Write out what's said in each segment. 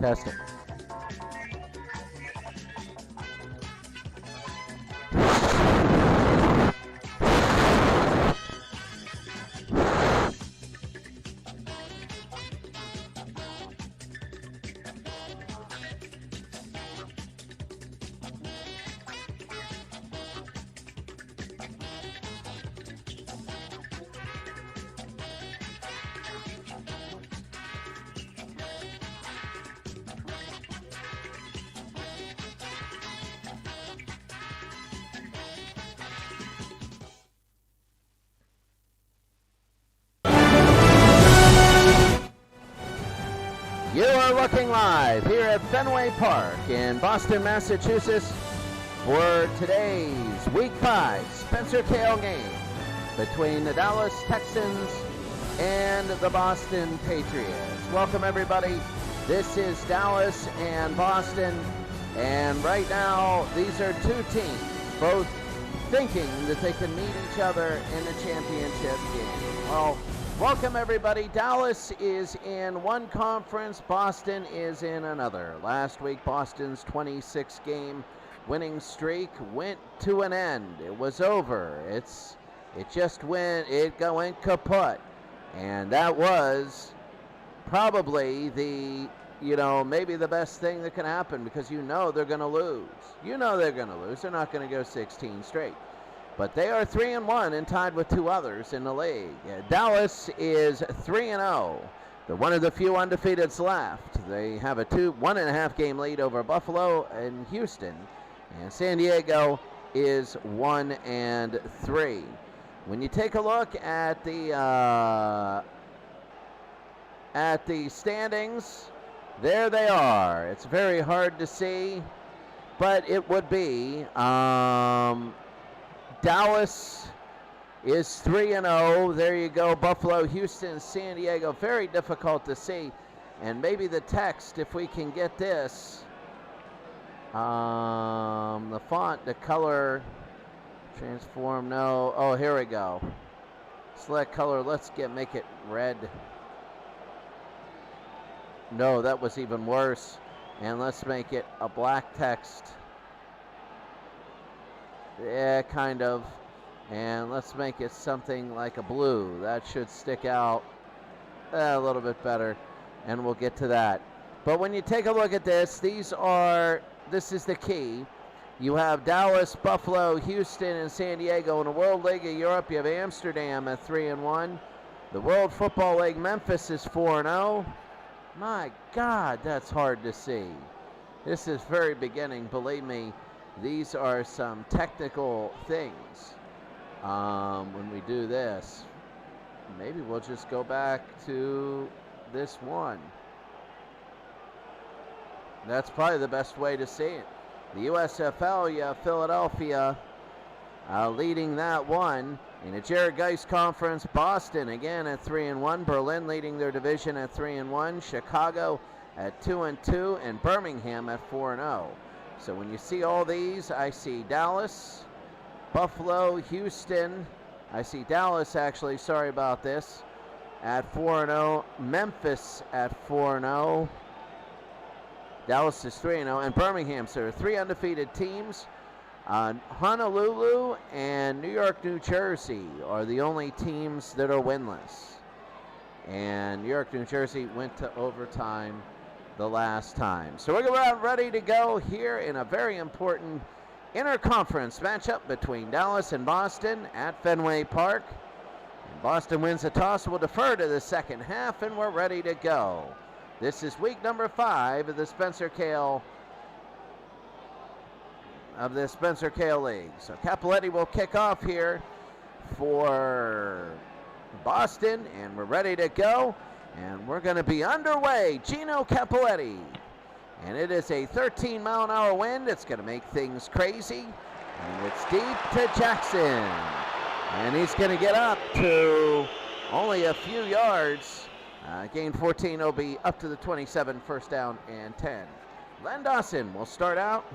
Testing. You are looking live here at Fenway Park in Boston, Massachusetts for today's Week 5 Spencer Kale game between the Dallas Texans and the Boston Patriots. Welcome everybody. This is Dallas and Boston, and right now these are two teams both thinking that they can meet each other in the championship game. Well, welcome everybody. Dallas is in one conference, Boston is in another. Last week Boston's 26-game winning streak went to an end. It was over. It went kaput. And that was probably maybe the best thing that can happen, because they're going to lose. They're going to lose. They're not going to go 16 straight. But they are 3-1 and tied with two others in the league. Dallas is 3-0. They're one of the few undefeateds left. They have a 1.5 game lead over Buffalo and Houston. And San Diego is 1-3. When you take a look at the standings, there they are. It's very hard to see, but it would be Dallas is 3-0. There you go. Buffalo, Houston, San Diego. Very difficult to see. And maybe the text, if we can get this. The font, the color, transform, no. Oh, here we go. Select color. Let's make it red. No, that was even worse. And let's make it a black text. Yeah, kind of. And let's make it something like a blue. That should stick out a little bit better. And we'll get to that. But when you take a look at this, this is the key. You have Dallas, Buffalo, Houston, and San Diego. In the World League of Europe, you have Amsterdam at 3-1. The World Football League, Memphis is 4-0. My God, that's hard to see. This is very beginning, believe me. These are some technical things when we do this. Maybe we'll just go back to this one. That's probably the best way to see it. The USFL, you have Philadelphia leading that one. In the Jared Geis Conference, Boston again at 3-1. Berlin leading their division at 3-1. Chicago at 2-2. And Birmingham at 4-0. So when you see all these, I see Dallas, Buffalo, Houston. I see Dallas, actually, sorry about this, at 4-0. Memphis at 4-0. Dallas is 3-0. And Birmingham, so there are three undefeated teams. Honolulu and New York, New Jersey are the only teams that are winless. And New York, New Jersey went to overtime the last time. So we're ready to go here in a very important interconference matchup between Dallas and Boston at Fenway Park. And Boston wins the toss. We'll defer to the second half, and we're ready to go. This is week number 5 of the Spencer Kale League. So Capoletti will kick off here for Boston, and we're ready to go. And we're going to be underway. Gino Capoletti. And it is a 13-mile-an-hour wind. It's going to make things crazy. And it's deep to Jackson. And he's going to get up to only a few yards. Gain 14. Will be up to the 27. First down and 10. Len Dawson will start out.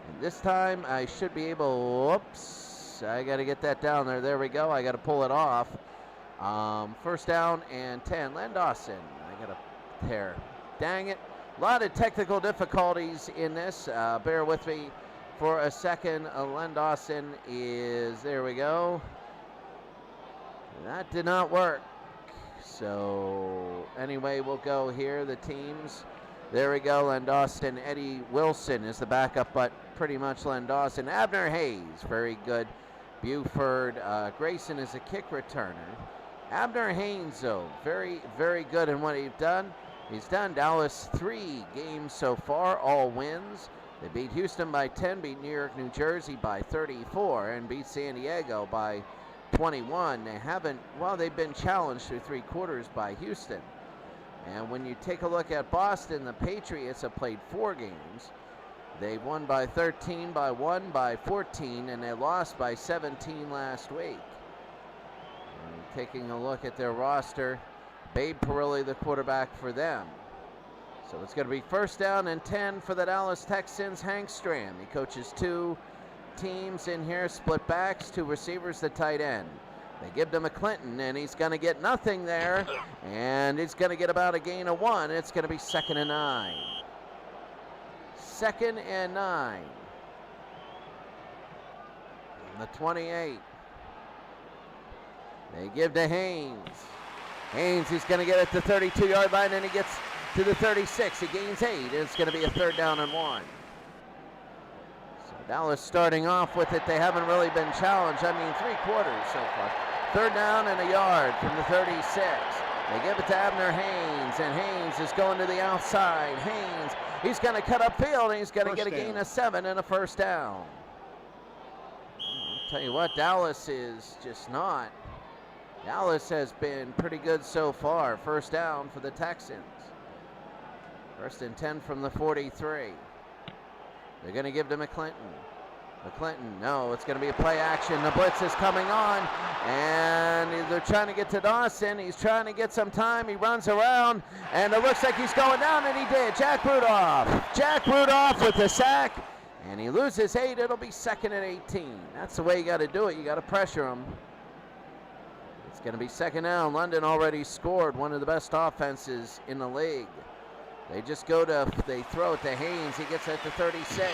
And this time I should be able, whoops, I got to get that down there. There we go. I got to pull it off. First down and 10. Len Dawson. I got a tear. Dang it. A lot of technical difficulties in this. Bear with me for a second. Len Dawson is, there we go. That did not work. So anyway, we'll go here. The teams. There we go. Len Dawson. Eddie Wilson is the backup, but pretty much Len Dawson. Abner Hayes, very good. Buford. Grayson is a kick returner. Abner Haynes, though, very, very good in what he's done. He's done Dallas 3 games so far, all wins. They beat Houston by 10, beat New York, New Jersey by 34, and beat San Diego by 21. They haven't, well, they've been challenged through 3 quarters by Houston. And when you take a look at Boston, the Patriots have played 4 games. They won by 13, by 1, by 14, and they lost by 17 last week. And taking a look at their roster, Babe Parilli, the quarterback for them. So it's going to be first down and 10 for the Dallas Texans. Hank Stram, he coaches 2 teams in here, split backs, 2 receivers, the tight end. They give to McClinton, and he's going to get nothing there, and he's going to get about a gain of 1. It's going to be 2nd and 9. 2nd and 9. And the 28. They give to Haynes. Haynes, he's going to get it to the 32-yard line, and he gets to the 36. He gains 8. It's going to be a 3rd down and 1. So Dallas starting off with it. They haven't really been challenged. I mean, 3 quarters so far. 3rd down and a yard from the 36. They give it to Abner Haynes, and Haynes is going to the outside. Haynes, he's going to cut upfield, and he's going to get a gain of 7 and a 1st down. I'll tell you what, Dallas is just not. Dallas has been pretty good so far. 1st down for the Texans. 1st and 10 from the 43. They're going to give to McClinton. McClinton, no, it's going to be a play action. The blitz is coming on, and they're trying to get to Dawson. He's trying to get some time. He runs around, and it looks like he's going down, and he did. Jack Rudolph. Jack Rudolph with the sack, and he loses 8. It'll be 2nd and 18. That's the way you got to do it. You got to pressure him. It's going to be 2nd down. London already scored, one of the best offenses in the league. They just go to, they throw it to Haynes. He gets it to 36.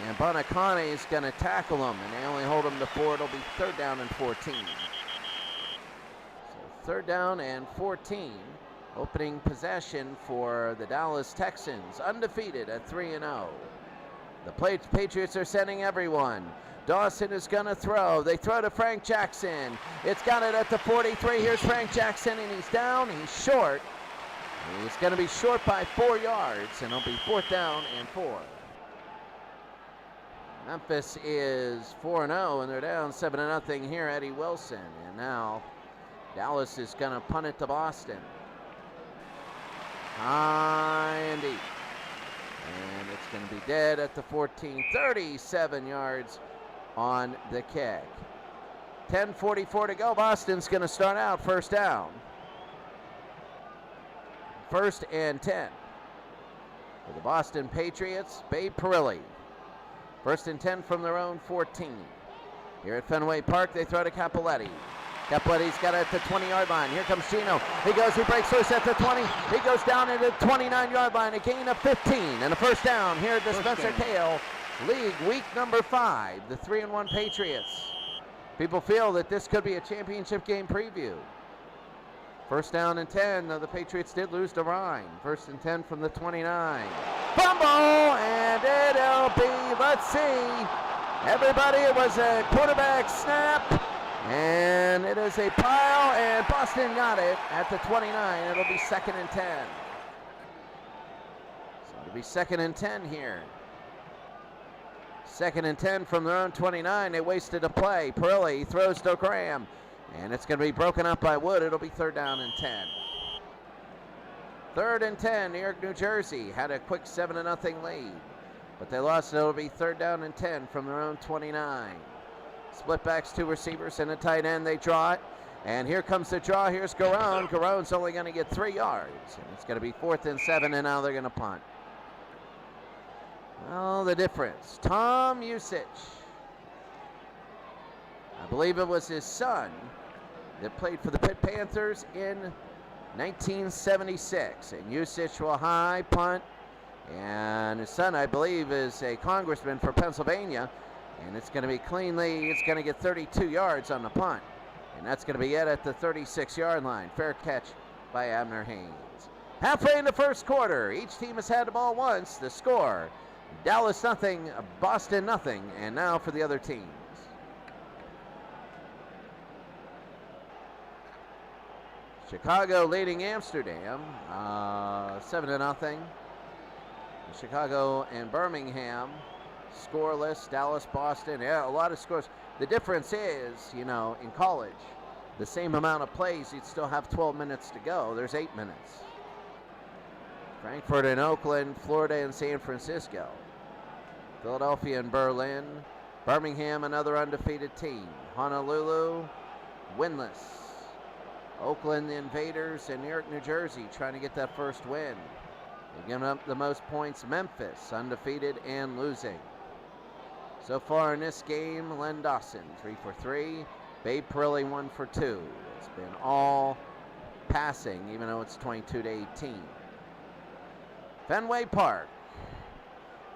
And Bonacane is going to tackle him, and they only hold him to 4. It'll be 3rd down and 14. So 3rd down and 14. Opening possession for the Dallas Texans, undefeated at 3-0. The Patriots are sending everyone. Dawson is going to throw. They throw to Frank Jackson. It's got it at the 43. Here's Frank Jackson, and he's down. He's short. He's going to be short by 4 yards, and it'll be 4th down and 4. Memphis is 4-0, and they're down 7-0 here. Eddie Wilson, and now Dallas is going to punt it to Boston. High and deep. And it's going to be dead at the 14. 37 yards on the kick. 10:44 to go. Boston's going to start out 1st down. 1st and 10. For the Boston Patriots, Babe Parilli. 1st and 10 from their own 14. Here at Fenway Park, they throw to Capoletti. Capoletti's got it at the 20-yard line. Here comes Gino. He goes, he breaks loose at the 20. He goes down into the 29-yard line. A gain of 15 and a 1st down here at the Spencer Kale League week number 5. The 3-1 Patriots. People feel that this could be a championship game preview. 1st down and 10. Though the Patriots did lose to Rhein. 1st and 10 from the 29. Fumble, and it'll be, let's see. Everybody, it was a quarterback snap, and it is a pile, and Boston got it at the 29. It'll be 2nd and 10. So it'll be 2nd and 10 here. 2nd and 10 from their own 29. They wasted a play. Parilli throws to Graham, and it's going to be broken up by Wood. It'll be 3rd down and 10. 3rd and 10, New York, New Jersey had a quick 7-0 lead, but they lost. It'll be 3rd down and 10 from their own 29. Split backs, 2 receivers and a tight end. They draw it, and here comes the draw. Here's Garone. Garone's only going to get 3 yards, and it's going to be 4th and 7, and now they're going to punt. Well, the difference. Tom Usich. I believe it was his son that played for the Pitt Panthers in 1976. And Usich will high punt. And his son, I believe, is a congressman for Pennsylvania. And it's going to be cleanly, it's going to get 32 yards on the punt. And that's going to be it at the 36-yard line. Fair catch by Abner Haynes. Halfway in the first quarter, each team has had the ball once. The score, Dallas nothing, Boston nothing. And now for the other teams. Chicago leading Amsterdam 7-0. Chicago and Birmingham scoreless. Dallas, Boston, yeah, a lot of scores. The difference is, in college, the same amount of plays, you'd still have 12 minutes to go. There's 8 minutes. Frankfurt and Oakland, Florida and San Francisco. Philadelphia and Berlin. Birmingham, another undefeated team. Honolulu, winless. Oakland, the Invaders, and New York, New Jersey trying to get that first win. They've given up the most points. Memphis, undefeated and losing. So far in this game, Len Dawson, 3 for 3. Babe Perilli, 1 for 2. It's been all passing, even though it's 22-18. Fenway Park.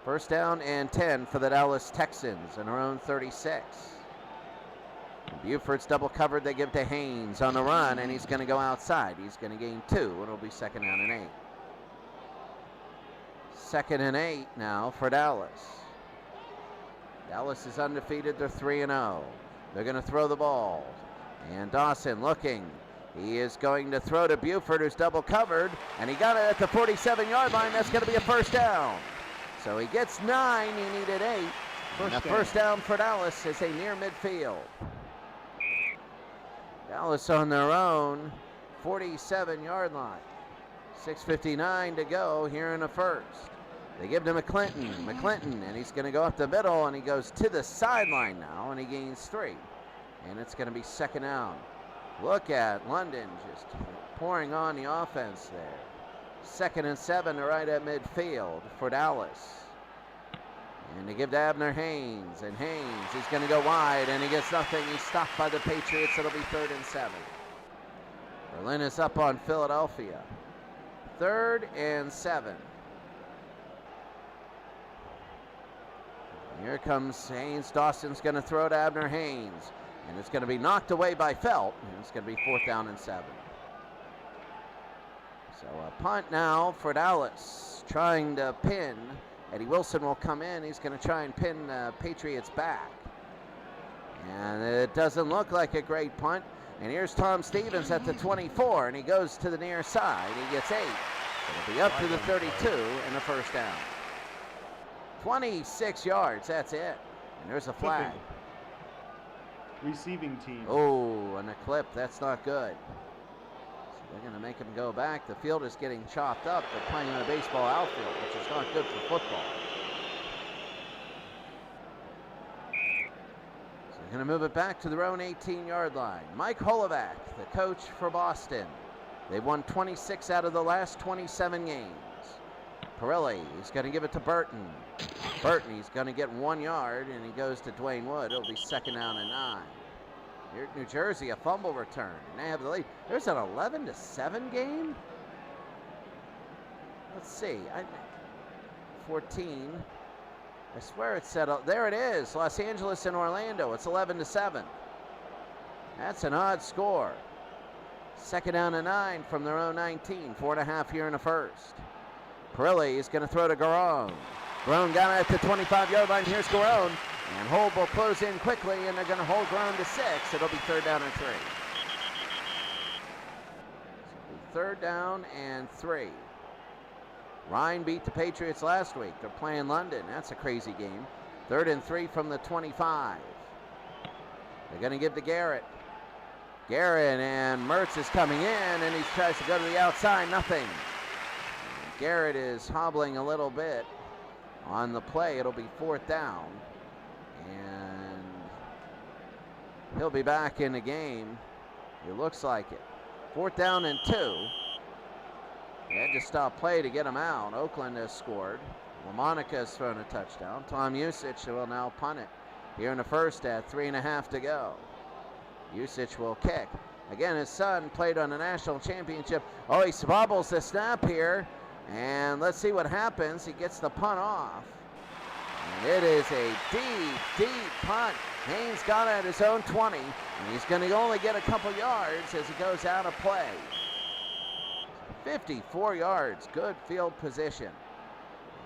First down and 10 for the Dallas Texans in their own 36. Buford's double covered. They give to Haynes on the run, and he's going to go outside. He's going to gain 2, and it'll be second down and 8. Second and 8 now for Dallas. Dallas is undefeated. They're 3-0. They're going to throw the ball. And Dawson looking. He is going to throw to Buford, who's double covered, and he got it at the 47-yard line. That's going to be a first down. So he gets 9. He needed 8. And a first down for Dallas is a near midfield. Dallas on their own 47-yard line. 6:59 to go here in the first. They give to McClinton, and he's going to go up the middle, and he goes to the sideline now, and he gains 3. And it's going to be second down. Look at London just pouring on the offense there. 2nd and 7 to right at midfield for Dallas. And they give to Abner Haynes, and Haynes, he's going to go wide, and he gets nothing. He's stopped by the Patriots. It'll be 3rd and 7. Berlin is up on Philadelphia. 3rd and 7. Here comes Haynes. Dawson's going to throw to Abner Haynes, and it's going to be knocked away by Felt, and it's going to be 4th down and 7. So a punt now for Dallas, trying to pin. Eddie Wilson will come in. He's going to try and pin the Patriots back. And it doesn't look like a great punt. And here's Tom Stevens at the 24, and he goes to the near side. He gets 8. It'll be up to the 32 and a first down. 26 yards, that's it. And there's a flag. Receiving team. Oh, and a clip, that's not good. So they're going to make him go back. The field is getting chopped up. They're playing on a baseball outfield, which is not good for football. So they're going to move it back to their own 18-yard line. Mike Holovac, the coach for Boston. They've won 26 out of the last 27 games. Perilli, he's going to give it to Burton. Burton, he's going to get 1 yard, and he goes to Dwayne Wood. It'll be second down and 9. Here at New Jersey, a fumble return, and they have the lead. There's an 11-7 game? Let's see. 14. I swear it said, there it is, Los Angeles and Orlando. It's 11-7. That's an odd score. Second down and 9 from their own 19. 4.5 here in the first. Perilli is going to throw to Garone. Garone got it at the 25-yard line. Here's Garone. And Hold will close in quickly, and they're going to hold Garone to 6. It'll be 3rd down and 3. So 3rd down and 3. Rhein beat the Patriots last week. They're playing London. That's a crazy game. 3rd and 3 from the 25. They're going to give to Garrett. Garrett, and Mertz is coming in, and he tries to go to the outside. Nothing. Garrett is hobbling a little bit on the play. It'll be 4th down. And he'll be back in the game. It looks like it. 4th down and 2. They had to stop play to get him out. Oakland has scored. LaMonica has thrown a touchdown. Tom Usich will now punt it here in the first at 3.5 to go. Usich will kick. Again, his son played on the national championship. Oh, he bobbles the snap here. And let's see what happens. He gets the punt off. And it is a deep, deep punt. Haynes got it at his own 20. And he's going to only get a couple yards as he goes out of play. 54 yards. Good field position.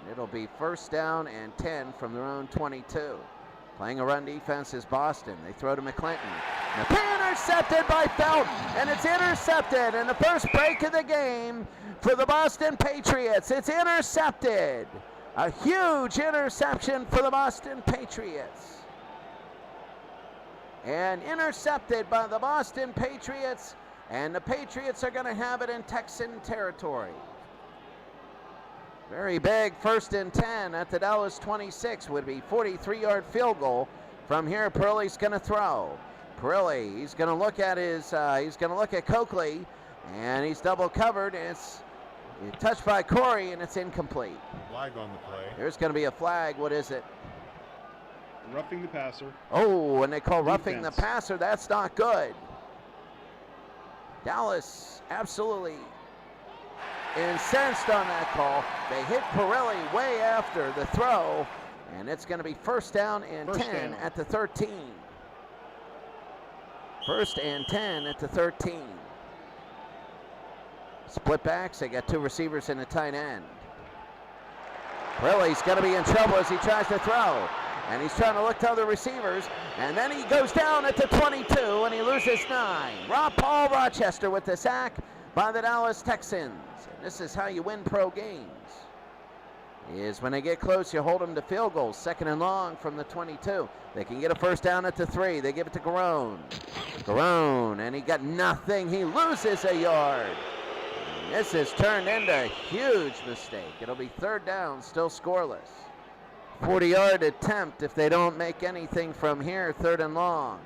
And it'll be first down and 10 from their own 22. Playing a run defense is Boston. They throw to McClinton. Intercepted by Felt, and it's intercepted. And the first break of the game for the Boston Patriots. It's intercepted. A huge interception for the Boston Patriots. And intercepted by the Boston Patriots, and the Patriots are going to have it in Texan territory. Very big, first and 10 at the Dallas 26 would be 43-yard field goal. From here, Perilli's going to throw. Perilli, he's going to look at Coakley, and he's double covered. It's touched by Corey, and it's incomplete. Flag on the play. There's going to be a flag. What is it? Roughing the passer. Oh, and they call roughing the passer. That's not good. Dallas absolutely incensed on that call. They hit Perilli way after the throw, and it's going to be first down and 10 at the 13. First and 10 at the 13. Split backs. They got two receivers and a tight end. Perilli's going to be in trouble as he tries to throw. And he's trying to look to other receivers. And then he goes down at the 22 and he loses 9. Paul Rochester with the sack by the Dallas Texans. And this is how you win pro games. Is when they get close, you hold them to field goals. Second and long from the 22. They can get a first down at the 3. They give it to Garone. Garone, and he got nothing. He loses a yard. And this is turned into a huge mistake. It'll be third down, still scoreless. 40-yard attempt if they don't make anything from here, third and long.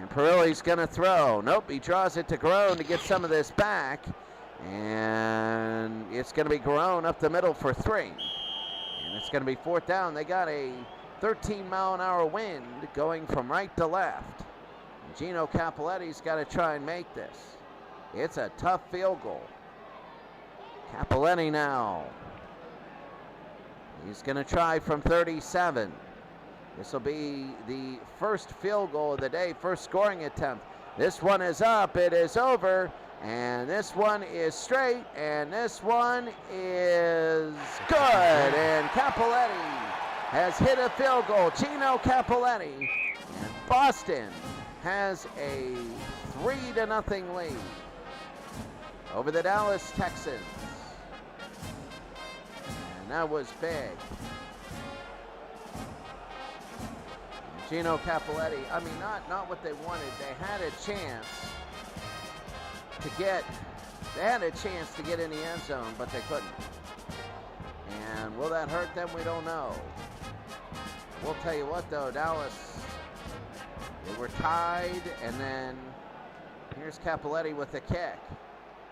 And Perilli's going to throw. Nope, he draws it to Garone to get some of this back. And it's going to be Garone up the middle for 3. And it's going to be fourth down. They got a 13-mile-an-hour wind going from right to left. And Gino Cappelletti's got to try and make this. It's a tough field goal. Cappelletti now. He's going to try from 37. This will be the first field goal of the day, first scoring attempt. This one is up. It is over. And this one is straight, and this one is good. And Cappelletti has hit a field goal. Gino Cappelletti. And Boston has a 3-0 lead over the Dallas Texans. And that was big. Gino Cappelletti, I mean, not what they wanted. They had a chance to get in the end zone, but they couldn't. And will that hurt them? We don't know. We'll tell you what, though, Dallas, they were tied, and then here's Cappelletti with the kick.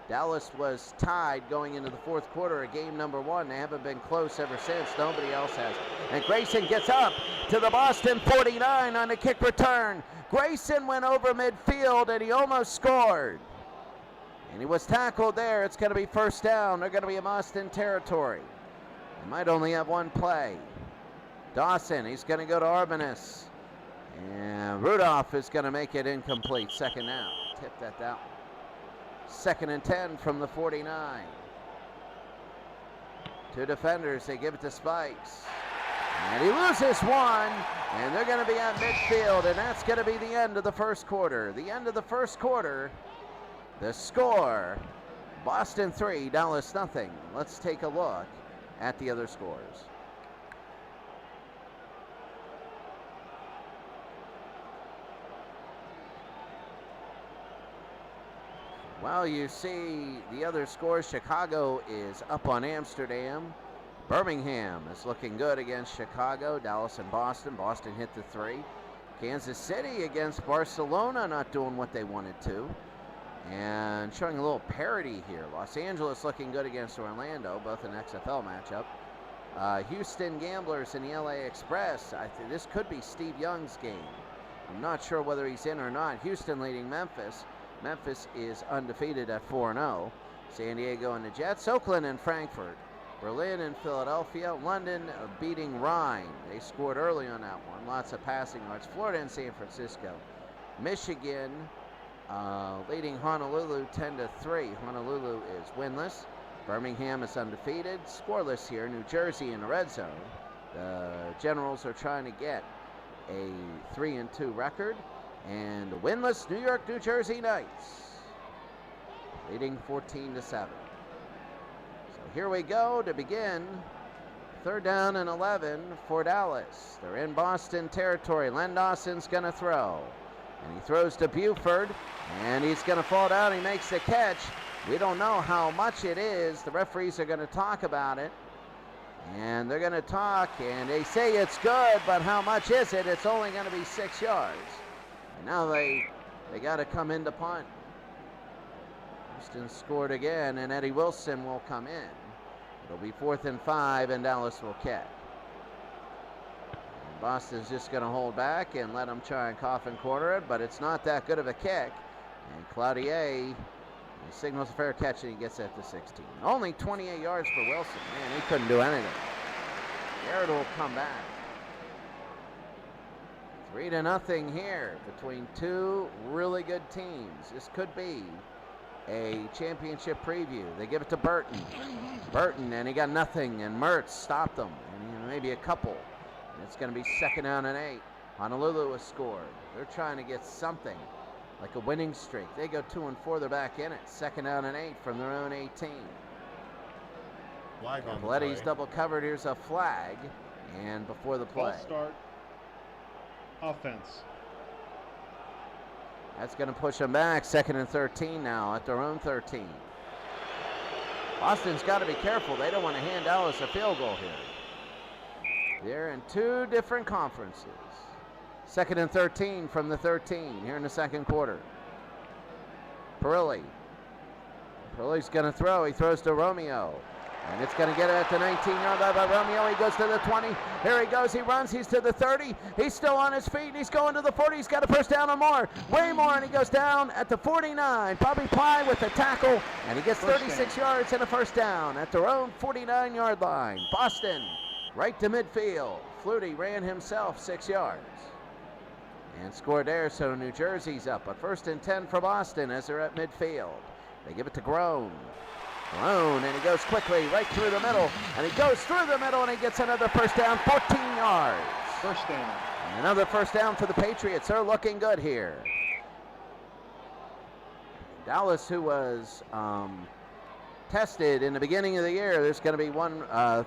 Dallas was tied going into the fourth quarter of game number 1. They haven't been close ever since. Nobody else has. And Grayson gets up to the Boston 49 on the kick return. Grayson went over midfield, and he almost scored. And he was tackled there. It's going to be first down. They're going to be in Boston territory. They might only have one play. Dawson, he's going to go to Arbanis. And Rudolph is going to make it incomplete. Second down. Tipped at that one. Second and 10 from the 49. Two defenders. They give it to Spikes. And he loses one. And they're going to be at midfield. And that's going to be the end of the first quarter. The end of the first quarter. The score, Boston 3, Dallas nothing. Let's take a look at the other scores. Well, you see the other scores. Chicago is up on Amsterdam. Birmingham is looking good against Chicago. Dallas and Boston. Boston hit the 3. Kansas City against Barcelona, not doing what they wanted to. And showing a little parity here. Los Angeles looking good against Orlando, both an XFL matchup. Houston Gamblers and the LA Express. I think this could be Steve Young's game. I'm not sure whether he's in or not. Houston leading Memphis. Memphis is undefeated at 4-0. San Diego and the Jets, Oakland and Frankfurt, Berlin and Philadelphia, London beating Rhein. They scored early on that one. Lots of passing yards. Florida and San Francisco. Michigan leading Honolulu 10-3. Honolulu is winless. Birmingham is undefeated. Scoreless here. New Jersey in the red zone. The Generals are trying to get a 3-2 record. And winless New York, New Jersey Knights leading 14-7. So here we go to begin. 3rd down and 11 for Dallas. They're in Boston territory. Len Dawson's going to throw. And he throws to Buford. And he's going to fall down. He makes the catch. We don't know how much it is. The referees are going to talk about it. And they're going to talk. And they say it's good. But how much is it? It's only going to be 6 yards. And now they got to come in to punt. Houston scored again, and Eddie Wilson will come in. It'll be 4th and 5, and Dallas will kick. And Boston's just going to hold back and let them try and cough and corner it, but it's not that good of a kick. And Cloutier, he signals a fair catch, and he gets it to 16. Only 28 yards for Wilson. Man, he couldn't do anything. Garrett will come back. 3-0 here between two really good teams. This could be a championship preview. They give it to Burton. And he got nothing, and Mertz stopped them, and maybe a couple. And it's going to be 2nd down and 8. Honolulu has scored. They're trying to get something like a winning streak. They go 2 and 4. They're back in it. 2nd down and 8 from their own 18. Flag on the Letty's play. double covered. Here's a flag, and before the play. False start. Offense. That's going to push them back. 2nd and 13 now at their own 13. Boston's got to be careful. They don't want to hand Dallas a field goal here. They're in 2 different conferences. 2nd and 13 from the 13 here in the 2nd quarter. Perilli. Perilli's going to throw. He throws to Romeo. And it's going to get it at the 19-yard line by Romeo. He goes to the 20. Here he goes. He runs. He's to the 30. He's still on his feet. He's going to the 40. He's got a first down or more. Way more. And he goes down at the 49. Bobby Pye with the tackle. And he gets 36 yards and a first down at their own 49-yard line. Boston right to midfield. Flutie ran himself 6 yards. And scored there, so New Jersey's up. But 1st and 10 for Boston as they're at midfield. They give it to Grown. And he goes quickly right through the middle, and he goes through the middle, and he gets another first down, 14 yards. First down. And another first down for the Patriots. They're looking good here. Dallas, who was tested in the beginning of the year, there's going to be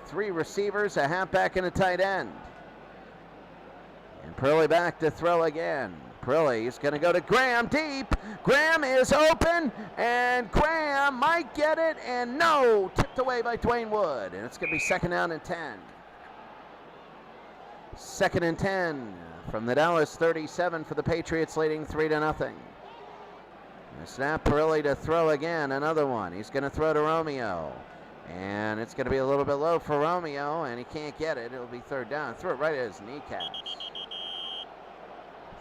3 receivers, a halfback, and a tight end. And Perilli back to throw again. Perilli is going to go to Graham deep. Graham is open, and Graham might get it, and no, tipped away by Dwayne Wood. And it's going to be 2nd down and 10. 2nd and 10 from the Dallas 37 for the Patriots, leading 3-0. A snap, Perilli to throw again, another one. He's going to throw to Romeo. And it's going to be a little bit low for Romeo, and he can't get it. It'll be 3rd down. Threw it right at his kneecaps.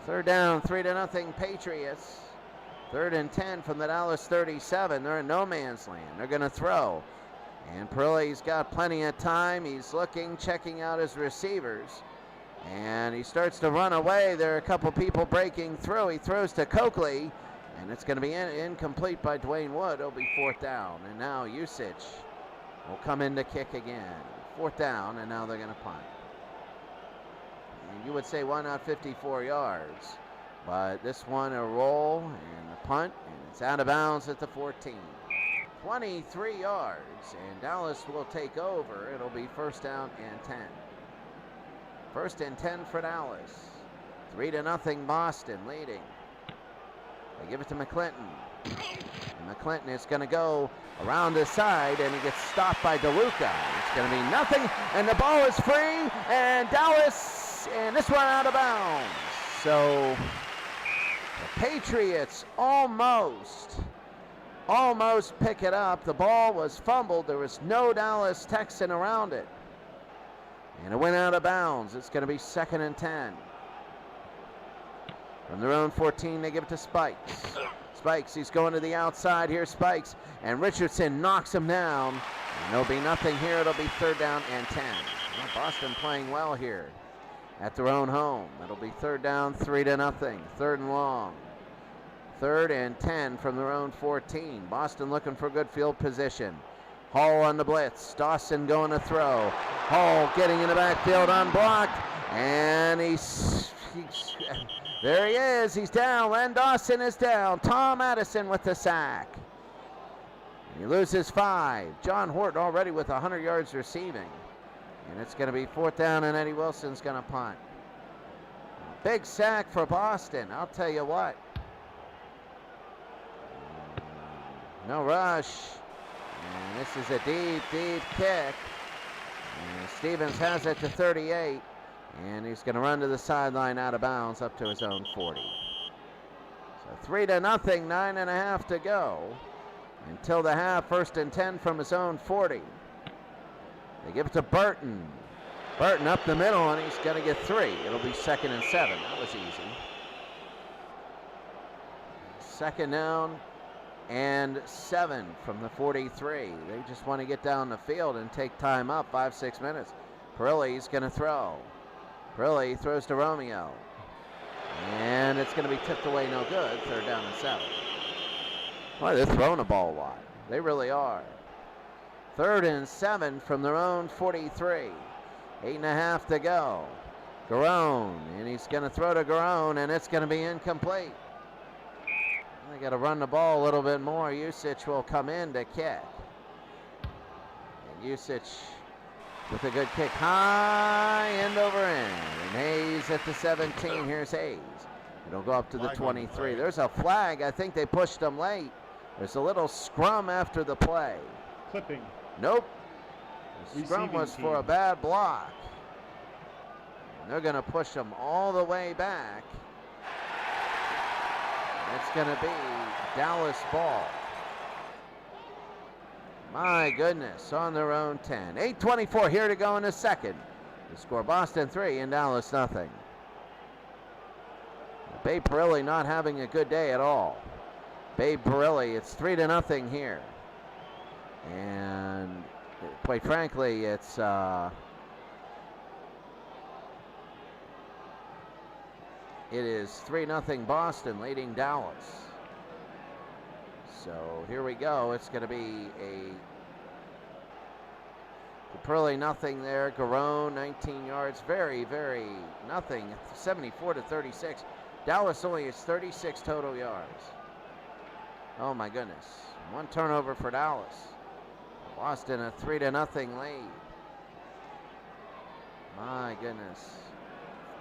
3rd down, 3-0 Patriots. 3rd and 10 from the Dallas 37. They're in no man's land. They're going to throw. And Perilli's got plenty of time. He's looking, checking out his receivers. And he starts to run away. There are a couple people breaking through. He throws to Coakley. And it's going to be incomplete by Dwayne Wood. It'll be 4th down. And now Usage will come in to kick again. 4th down, and now they're going to punt. You would say, why not 54 yards? But this one a roll and a punt, and it's out of bounds at the 14. 23 yards, and Dallas will take over. It'll be 1st down and 10. 1st and 10 for Dallas. 3-0 Boston leading. They give it to McClinton. And McClinton is going to go around the side, and he gets stopped by DeLuca. It's going to be nothing, and the ball is free, and Dallas, and this one out of bounds. So the Patriots almost pick it up. The ball was fumbled. There was no Dallas Texan around it. And it went out of bounds. It's going to be 2nd and 10. From their own 14, they give it to Spikes. Spikes, he's going to the outside here, Spikes, and Richardson knocks him down. And there'll be nothing here. It'll be 3rd down and 10. Well, Boston playing well here at their own home. It'll be 3rd down, 3-0, 3rd and long. 3rd and 10 from their own 14. Boston looking for good field position. Hall on the blitz. Dawson going to throw. Hall getting in the backfield unblocked, and there he is. He's down. Len Dawson is down. Tom Addison with the sack. And he loses 5. John Horton already with 100 yards receiving. And it's going to be 4th down, and Eddie Wilson's going to punt. Big sack for Boston. I'll tell you what. No rush. And this is a deep kick. And Stevens has it to 38. And he's going to run to the sideline out of bounds up to his own 40. So 3-0, 9.5 to go. Until the half, 1st and 10 from his own 40. They give it to Burton. Burton up the middle, and he's going to get 3. It'll be 2nd and 7. That was easy. 2nd down and 7 from the 43. They just want to get down the field and take time up, 5-6 minutes. Perilli's going to throw. Perilli throws to Romeo. And it's going to be tipped away, no good. 3rd down and 7. Boy, they're throwing the ball wide. They really are. 3rd and 7 from their own 43. 8.5 to go. Garone, and he's going to throw to Garone, and it's going to be incomplete. They got to run the ball a little bit more. Usage will come in to kick. And Usage with a good kick, high end over end. And Hayes at the 17. Here's Hayes. It'll go up to the 23. There's a flag. I think they pushed him late. There's a little scrum after the play. Clipping. Nope. The scrum was for a bad block. And they're going to push him all the way back. It's going to be Dallas ball. My goodness, on their own 10. 8:24 here to go in the second. The score Boston 3 and Dallas nothing. Babe Perilli not having a good day at all. Babe Perilli, it's 3-0 here. And quite frankly, it's it is 3-0 Boston leading Dallas. So here we go. It's going to be a Perilli nothing there. Garone 19 yards. Very, very nothing. 74-36. Dallas only has 36 total yards. Oh my goodness. 1 turnover for Dallas. Boston a 3-0 lead. My goodness.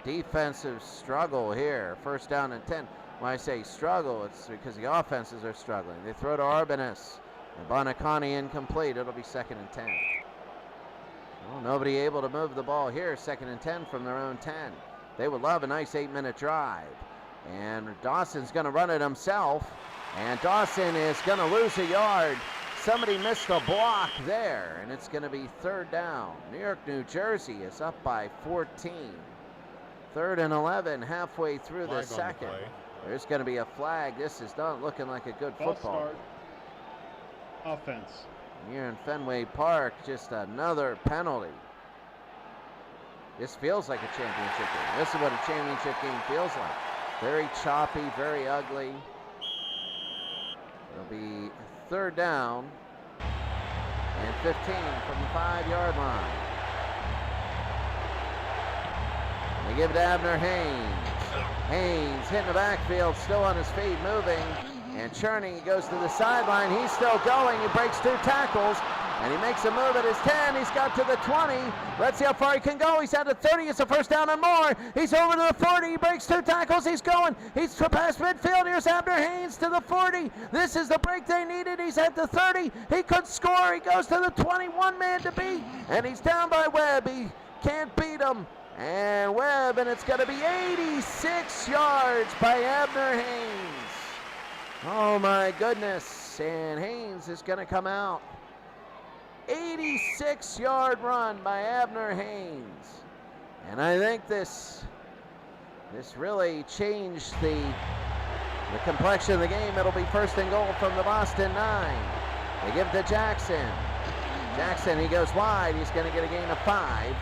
Defensive struggle here. 1st down and 10. When I say struggle, it's because the offenses are struggling. They throw to Arbanis. And Bonacani incomplete. It'll be 2nd and 10. Well, nobody able to move the ball here. 2nd and 10 from their own 10. They would love a nice 8-minute drive. And Dawson's going to run it himself. And Dawson is going to lose a yard. Somebody missed a block there. And it's going to be 3rd down. New York, New Jersey is up by 14. 3rd and 11 halfway through the second. There's going to be a flag. This is not looking like a good football. Offense. Here in Fenway Park, just another penalty. This feels like a championship game. This is what a championship game feels like. Very choppy, very ugly. It'll be 3rd down and 15 from the 5-yard line. They give it to Abner Haynes. Haynes hitting the backfield, still on his feet, moving, and churning. He goes to the sideline. He's still going. He breaks 2 tackles, and he makes a move at his 10. He's got to the 20. Let's see how far he can go. He's at the 30. It's a 1st down and more. He's over to the 40. He breaks 2 tackles. He's going. He's past midfield. Here's Abner Haynes to the 40. This is the break they needed. He's at the 30. He could score. He goes to the 21 man to beat, and he's down by Webb. He can't beat him. And Webb, and it's going to be 86 yards by Abner Haynes. Oh my goodness, and Haynes is going to come out. 86-yard run by Abner Haynes. And I think this really changed the The complexion of the game, it'll be first and goal from the Boston 9. They give it to Jackson. Jackson, he goes wide. He's going to get a gain of 5.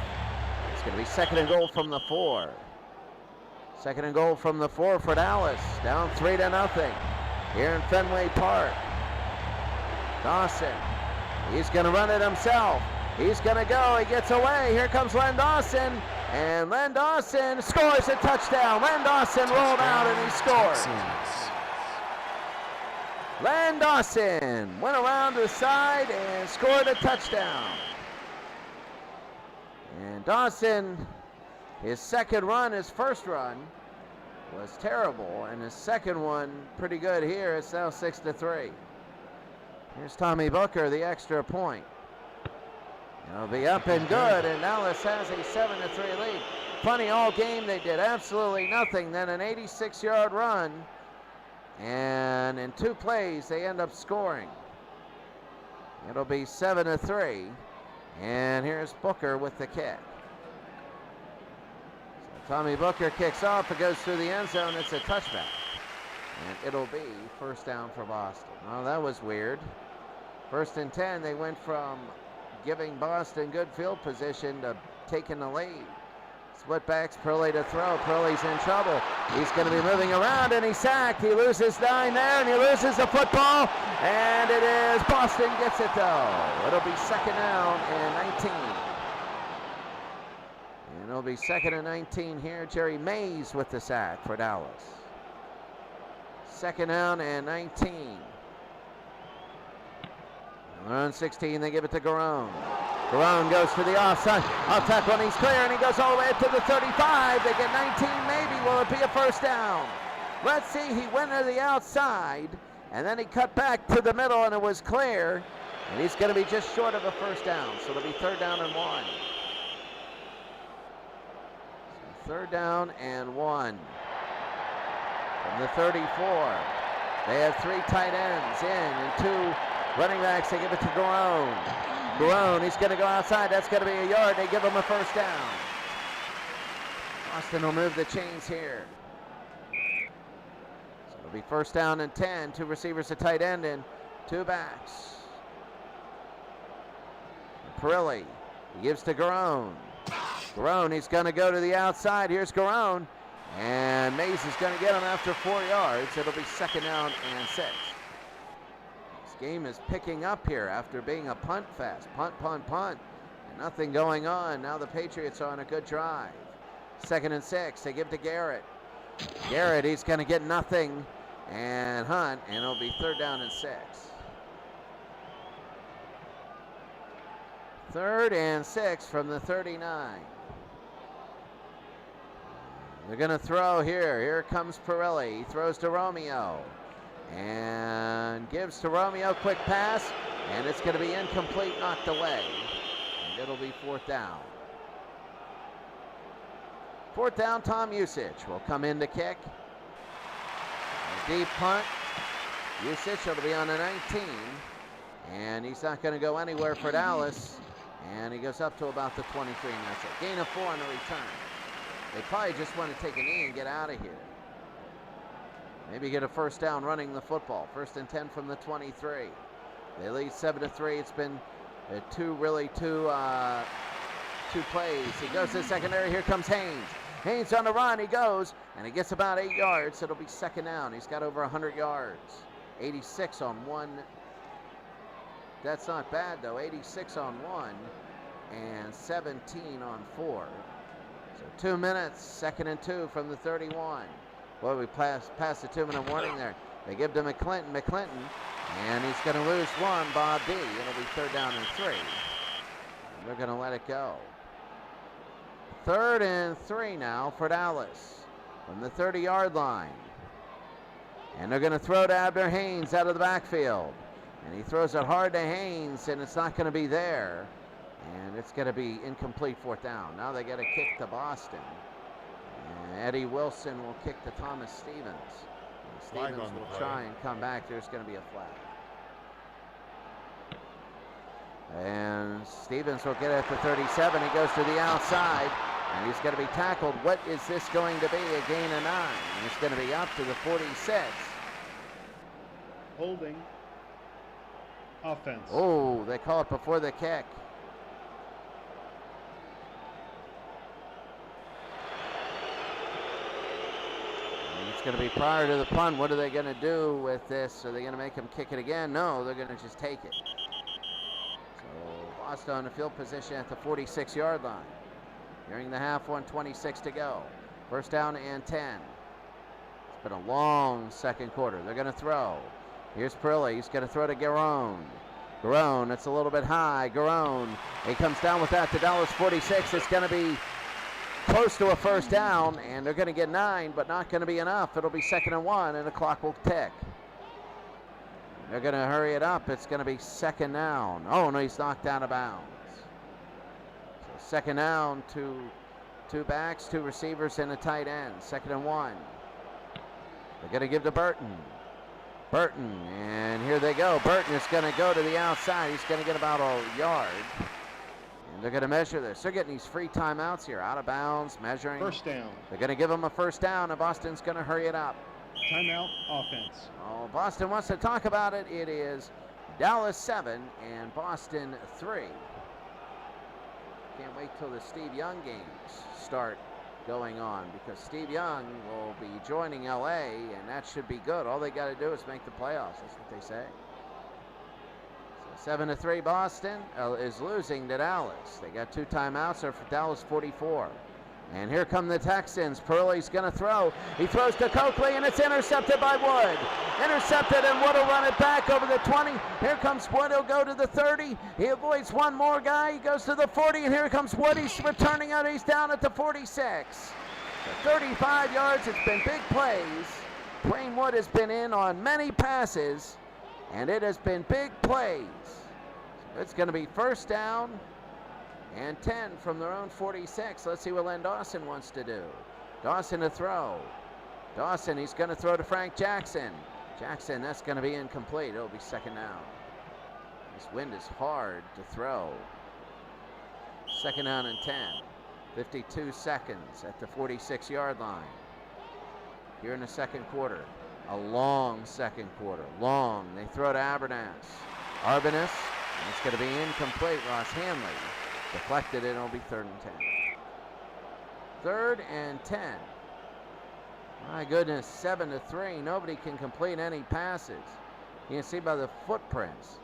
It's going to be second and goal from the 4. Second and goal from the 4 for Dallas. Down 3-0 here in Fenway Park. Dawson, he's going to run it himself. He's going to go. He gets away. Here comes Len Dawson. And Len Dawson scores a touchdown. Len Dawson rolled out and he scored. Len Dawson went around to the side and scored a touchdown. And Dawson, his second run, his first run was terrible, and his second one pretty good here. It's now 6-3. Here's Tommy Booker, the extra point. It'll be up and good, and Dallas has a 7-3 lead. Funny, all game they did absolutely nothing. Then an 86-yard run, and in 2 plays they end up scoring. It'll be 7-3, and here's Booker with the kick. So Tommy Booker kicks off. It goes through the end zone. It's a touchback, and it'll be first down for Boston. Oh, that was weird. First and 10. They went from giving Boston good field position to taking the lead. Split backs, Purley to throw. Purley's in trouble. He's going to be moving around, and he's sacked. He loses 9 there, and he loses the football. And it is Boston gets it, though. It'll be second down and 19. And it'll be second and 19 here. Jerry Mays with the sack for Dallas. Second down and 19. They're on 16, they give it to Garone. Garone goes to the offside. Off tackle, and he's clear, and he goes all the way up to the 35. They get 19, maybe. Will it be a first down? Let's see. He went to the outside, and then he cut back to the middle, and it was clear. And he's going to be just short of a first down, so it'll be third down and 1. So third down and 1. From the 34. They have 3 tight ends in and 2 running backs. They give it to Garone. Garone, he's going to go outside. That's going to be a yard. They give him a first down. Boston will move the chains here. So it'll be first down and 10. 2 receivers, a tight end, and 2 backs. Perilli, he gives to Garone. Garone, he's going to go to the outside. Here's Garone. And Mays is going to get him after 4 yards. It'll be second down and 6. Game is picking up here after being a punt fest. Punt, punt, punt. And nothing going on. Now the Patriots are on a good drive. Second and 6. They give to Garrett. Garrett, he's going to get nothing. And Hunt, and it'll be third down and 6. Third and 6 from the 39. They're going to throw here. Here comes Pirelli. He throws to Romeo. And gives to Romeo, quick pass, and it's going to be incomplete, knocked away. And it'll be fourth down. Fourth down, Tom Usich will come in to kick. A deep punt. Usich will be on the 19, and he's not going to go anywhere for Dallas. And he goes up to about the 23, and that's it. Gain of 4 on the return. They probably just want to take a knee and get out of here. Maybe get a first down running the football. First and 10 from the 23. They lead 7-3. It's been 2 plays. He goes to the secondary. Here comes Haynes. Haynes on the run. He goes, and he gets about 8 yards. It'll be second down. He's got over 100 yards. 86 on 1. That's not bad, though. 86 on 1 and 17 on 4. So 2 minutes. Second and 2 from the 31. Well, we passed the 2-minute warning there. They give to McClinton, and he's going to lose 1, Bob D. It'll be third down and 3. And they're going to let it go. Third and 3 now for Dallas from the 30-yard line. And they're going to throw to Abner Haynes out of the backfield. And he throws it hard to Haynes, and it's not going to be there. And it's going to be incomplete fourth down. Now they get a kick to Boston. And Eddie Wilson will kick to Thomas Stevens. And Stevens will try and come back. There's going to be a flag. And Stevens will get it to 37. He goes to the outside, and he's going to be tackled. What is this going to be? A gain of 9. And it's going to be up to the 46. Holding. Offense. Oh, they call it before the kick. It's going to be prior to the punt. What are they going to do with this? Are they going to make him kick it again? No, they're going to just take it. So Boston in field position at the 46-yard line. During the half, 1:26 to go. First down and 10. It's been a long second quarter. They're going to throw. Here's Perilli. He's going to throw to Garone. Garone, it's a little bit high. Garone, he comes down with that to Dallas 46. It's going to be close to a first down, and they're going to get 9, but not going to be enough. It'll be 2nd and 1, and the clock will tick. They're going to hurry it up. It's going to be 2nd down. Oh, no, he's knocked out of bounds. So 2nd down, two backs, 2 receivers, and a tight end. 2nd and 1. They're going to give to Burton. Burton, and here they go. Burton is going to go to the outside. He's going to get about a yard. And they're going to measure this. They're getting these free timeouts here. Out of bounds, measuring. First down. They're going to give them a first down, and Boston's going to hurry it up. Timeout. Offense. Oh, Boston wants to talk about it. It is Dallas 7 and Boston 3. Can't wait till the Steve Young games start going on, because Steve Young will be joining LA, and that should be good. All they got to do is make the playoffs. That's what they say. So 7-3 Boston is losing to Dallas. They got 2 timeouts. They're for Dallas 44. And here come the Texans. Perilli's going to throw. He throws to Coakley, and it's intercepted by Wood. Intercepted, and Wood will run it back over the 20. Here comes Wood. He'll go to the 30. He avoids one more guy. He goes to the 40, and here comes Wood. He's returning out. He's down at the 46. So 35 yards. It's been big plays. Dwayne Wood has been in on many passes, and it has been big plays. So it's going to be first down and 10 from their own 46. Let's see what Len Dawson wants to do. Dawson to throw. Dawson, he's going to throw to Frank Jackson. Jackson, that's going to be incomplete. It'll be 2nd down. This wind is hard to throw. 2nd down and 10. 52 seconds at the 46-yard line. Here in the second quarter. A long second quarter. Long. They throw to Arbanas. And it's going to be incomplete. Ross Hanley deflected, and it'll be 3rd and 10. 3rd and 10. My goodness, 7-3. Nobody can complete any passes. You can see by the footprints.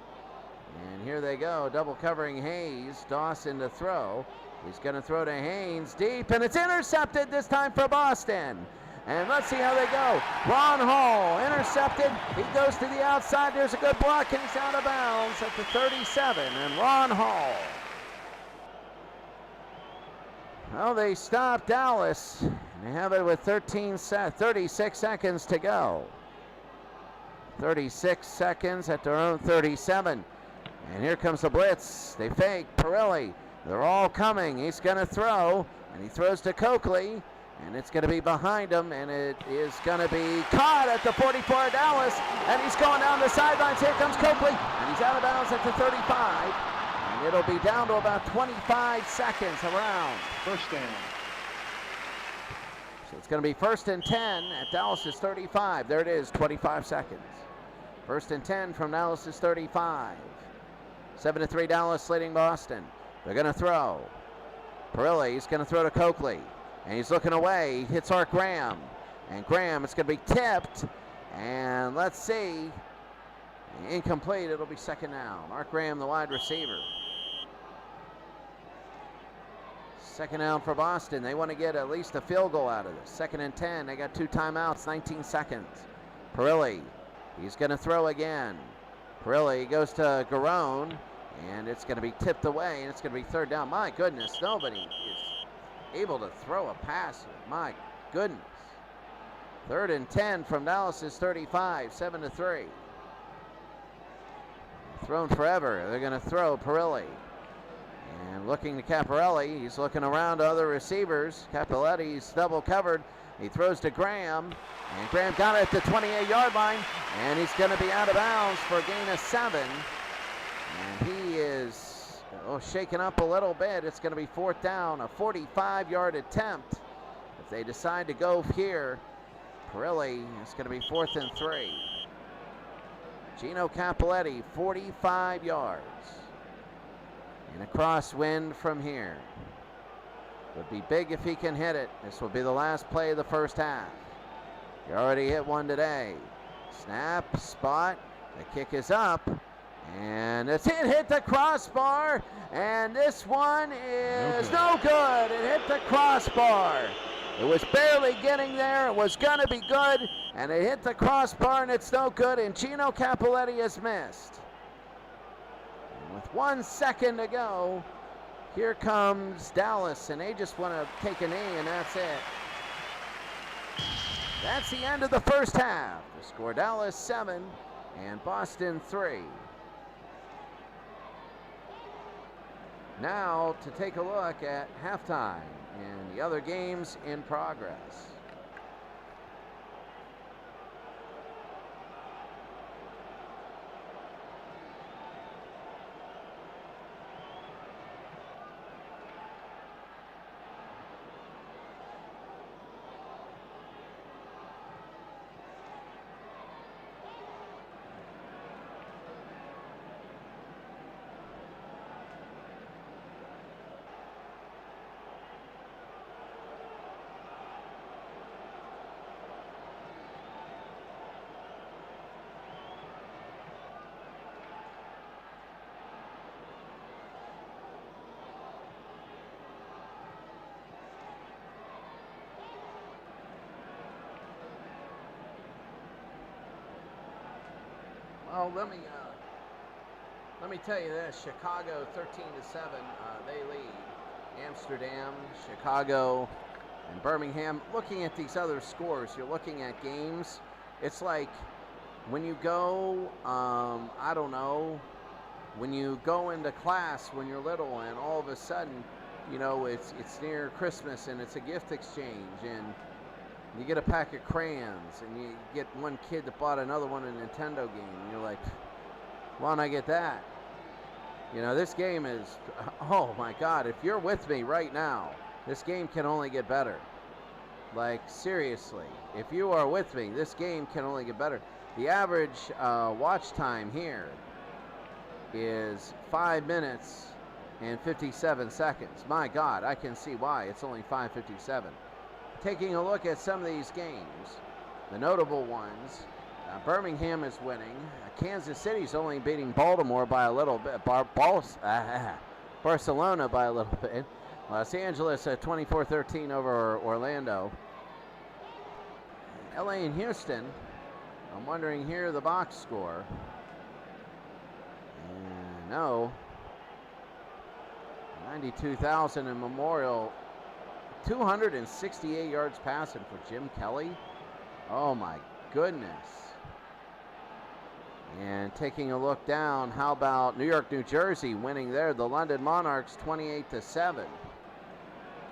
And here they go, double covering Hayes. Dawson to throw. He's going to throw to Haynes deep, and it's intercepted this time for Boston. And let's see how they go. Ron Hall intercepted. He goes to the outside. There's a good block, and he's out of bounds at the 37. And Ron Hall. Well, they stopped Dallas. They have it with 36 seconds to go. 36 seconds at their own 37. And here comes the blitz. They fake. Perilli. They're all coming. He's going to throw. And he throws to Coakley. And it's going to be behind him. And it is going to be caught at the 44 of Dallas. And he's going down the sidelines. Here comes Coakley. And he's out of bounds at the 35. And it'll be down to about 25 seconds around. First down. So it's going to be 1st and 10 at Dallas's 35. There it is, 25 seconds. 1st and 10 from Dallas's 35. 7-3 Dallas leading Boston. They're going to throw. Perilli, he's going to throw to Coakley. And he's looking away. He hits Art Graham. And Graham, it's going to be tipped. And let's see. Incomplete. It'll be 2nd down. Art Graham, the wide receiver. 2nd down for Boston. They want to get at least a field goal out of this. 2nd and 10. They got 2 timeouts, 19 seconds. Perilli, he's going to throw again. Perilli goes to Garone, and it's going to be tipped away, and it's going to be 3rd down. My goodness, nobody is able to throw a pass here. My goodness. 3rd and 10 from Dallas's 35, 7-3. Thrown forever. They're going to throw Perilli. And looking to Caparelli. He's looking around to other receivers. Capelletti's double covered. He throws to Graham. And Graham got it at the 28-yard line. And he's going to be out of bounds for a gain of 7. And he is shaken up a little bit. It's going to be 4th down. A 45-yard attempt. If they decide to go here, Perilli, it's going to be 4th and 3. Gino Capoletti, 45 yards. In a crosswind from here. Would be big if he can hit it. This will be the last play of the first half. He already hit one today. Snap, spot, the kick is up, and it's hit the crossbar, and this one is no good. It hit the crossbar. It was barely getting there. It was going to be good, and it hit the crossbar, and it's no good, and Gino Capoletti has missed. And with 1 second to go, here comes Dallas, and they just want to take a knee, and that's it. That's the end of the first half. The score, Dallas 7 and Boston 3. Now to take a look at halftime and the other games in progress. Well, let me tell you this: Chicago 13-7, they lead. Amsterdam, Chicago, and Birmingham. Looking at these other scores, you're looking at games. It's like when you go, I don't know, when you go into class when you're little, and all of a sudden, you know, it's near Christmas and it's a gift exchange, and you get a pack of crayons, and you get one kid that bought another one a Nintendo game, and you're like, why don't I get that? You know, this game is, oh my God, if you're with me right now, this game can only get better. Like, seriously, if you are with me, this game can only get better. The average watch time here is 5 minutes and 57 seconds. My God, I can see why it's only 5:57. Taking a look at some of these games, the notable ones, Birmingham is winning. Kansas City's only beating Baltimore by a little bit. Barcelona by a little bit. Los Angeles at 24-13 over Orlando. LA and Houston, I'm wondering here the box score. No. 92,000 in Memorial. 268 yards passing for Jim Kelly. Oh my goodness. And taking a look down, how about New York, New Jersey winning there? The London Monarchs 28-7.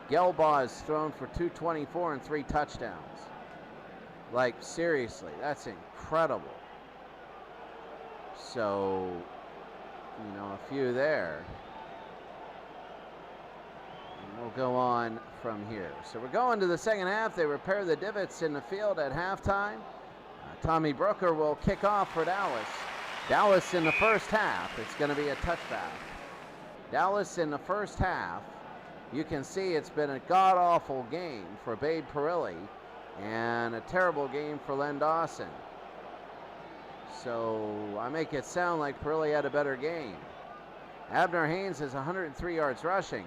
Gelbaugh has thrown for 224 and 3 touchdowns. Like, seriously, that's incredible. So, you know, a few there. And we'll go on from here. So we're going to the second half. They repair the divots in the field at halftime. Tommy Brooker will kick off for Dallas. Dallas in the first half, it's going to be a touchback. Dallas in the first half, you can see it's been a god-awful game for Babe Parilli and a terrible game for Len Dawson. So I make it sound like Parilli had a better game. Abner Haynes has 103 yards rushing,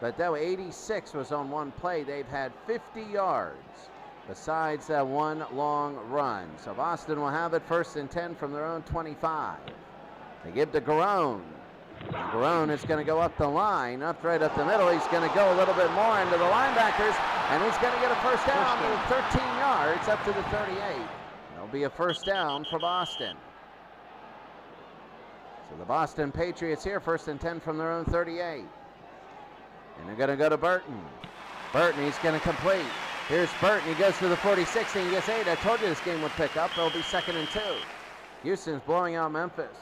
but that 86 was on one play. They've had 50 yards besides that one long run. So Boston will have it 1st and 10 from their own 25. They give to Garone. Garone is going to go up the line, right up the middle. He's going to go a little bit more into the linebackers, and he's going to get a first down with 13 yards up to the 38. It'll be a first down for Boston. So the Boston Patriots here, 1st and 10 from their own 38. And they're going to go to Burton. Burton, he's going to complete. Here's Burton. He goes to the 46 and he gets 8. I told you this game would pick up. It'll be 2nd and 2. Houston's blowing out Memphis.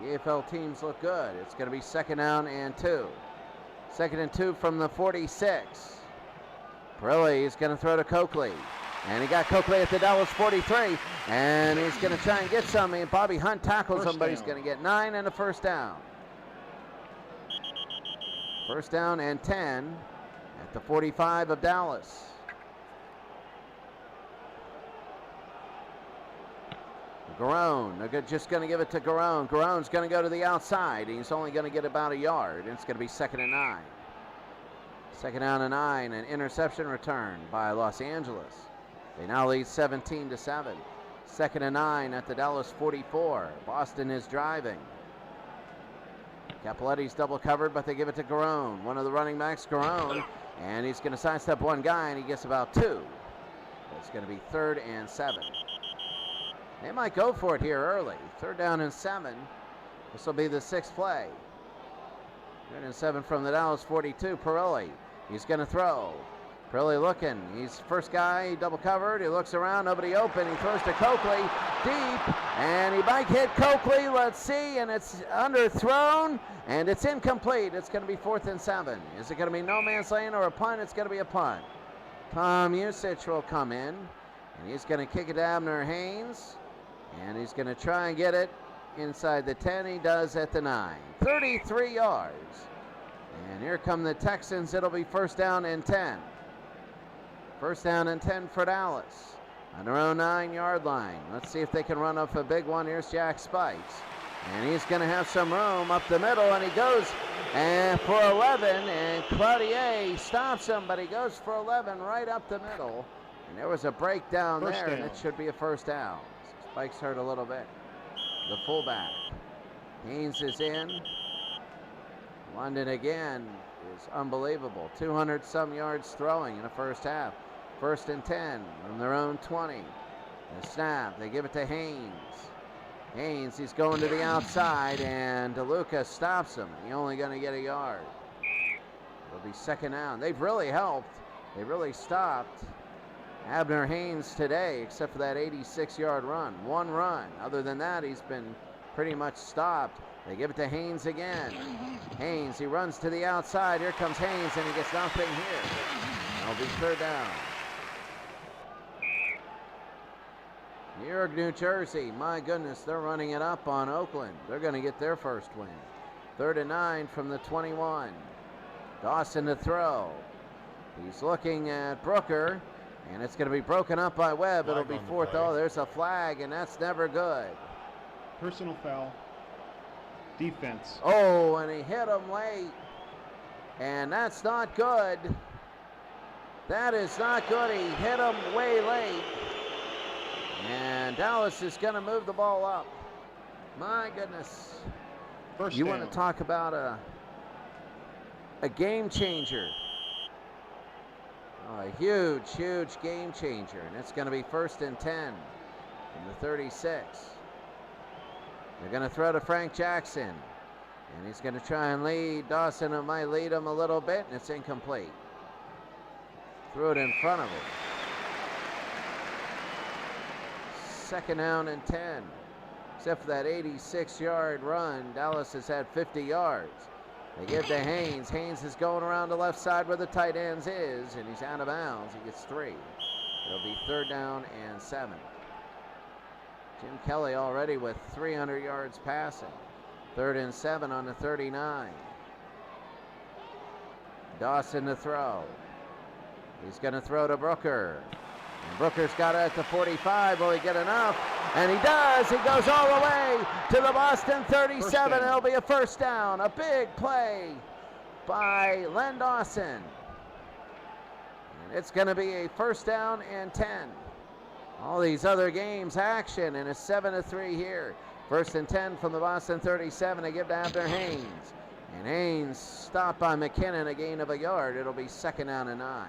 The AFL teams look good. It's going to be 2nd down and 2. 2nd and 2 from the 46. Parilli is going to throw to Coakley. And he got Coakley at the Dallas 43. And he's going to try and get some. And Bobby Hunt tackles him, but he's going to get 9 and a first down. First down and 10 at the 45 of Dallas. Garone, they're just going to give it to Garone. Garone's going to go to the outside. He's only going to get about a yard. It's going to be 2nd and 9. 2nd down and 9, an interception return by Los Angeles. They now lead 17-7. 2nd and 9 at the Dallas 44. Boston is driving. Capoletti's double covered, but they give it to Garone. One of the running backs, Garone, and he's going to sidestep one guy, and he gets about 2. It's going to be 3rd and 7. They might go for it here early. 3rd down and 7. This will be the 6th play. 3rd and 7 from the Dallas 42. Perilli. He's going to throw. Perilli looking. He's first guy, double covered. He looks around, nobody open. He throws to Coakley deep, and he might hit Coakley. Let's see, and it's underthrown, and it's incomplete. It's going to be 4th and 7. Is it going to be no man's land or a punt? It's going to be a punt. Tom Usich will come in, and he's going to kick it to Abner Haynes. And he's going to try and get it inside the 10. He does at the 9. 33 yards. And here come the Texans. It'll be 1st down and 10. 1st down and 10 for Dallas. On their own 9-yard line. Let's see if they can run up a big one. Here's Jack Spikes. And he's going to have some room up the middle. And he goes for 11. And Cloutier stops him. But he goes for 11 right up the middle. And there was a breakdown there. And it should be a 1st down. Spikes hurt a little bit. The fullback. Haynes is in. London again is unbelievable. 200-some yards throwing in the first half. 1st and 10 from their own 20. The snap. They give it to Haynes. Haynes, he's going to the outside, and DeLuca stops him. He's only going to get a yard. It'll be 2nd down. They've really helped. They really stopped Abner Haynes today, except for that 86-yard run. One run. Other than that, he's been pretty much stopped. They give it to Haynes again. Haynes, he runs to the outside. Here comes Haynes, and he gets nothing here. It'll be 3rd down. New York, New Jersey, my goodness, they're running it up on Oakland. They're going to get their first win. 3rd and 9 from the 21. Dawson to throw. He's looking at Brooker. And it's going to be broken up by Webb. It'll be 4th. Oh, there's a flag, and that's never good. Personal foul. Defense. Oh, and he hit him late. And that's not good. That is not good. He hit him way late. And Dallas is going to move the ball up. My goodness. First you down. want to talk about a game changer. A huge, huge game changer, and it's going to be 1st and 10 from the 36. They're going to throw to Frank Jackson, and he's going to try and lead Dawson. It might lead him a little bit, and it's incomplete. Threw it in front of him. 2nd down and 10. Except for that 86-yard run, Dallas has had 50 yards. They give to Haynes. Haynes is going around the left side where the tight ends is, and he's out of bounds. He gets 3. It'll be 3rd down and 7. Jim Kelly already with 300 yards passing. 3rd and 7 on the 39. Dawson to throw. He's going to throw to Brooker. And Brooker's got it at the 45. Will he get enough? And he does. He goes all the way to the Boston 37. It'll be a 1st down. A big play by Len Dawson. And it's going to be a 1st down and 10. All these other games action, and it's 7-3 here. 1st and 10 from the Boston 37. They give to Abner Haynes. And Haynes stopped by McKinnon, a gain of a yard. It'll be 2nd down and 9.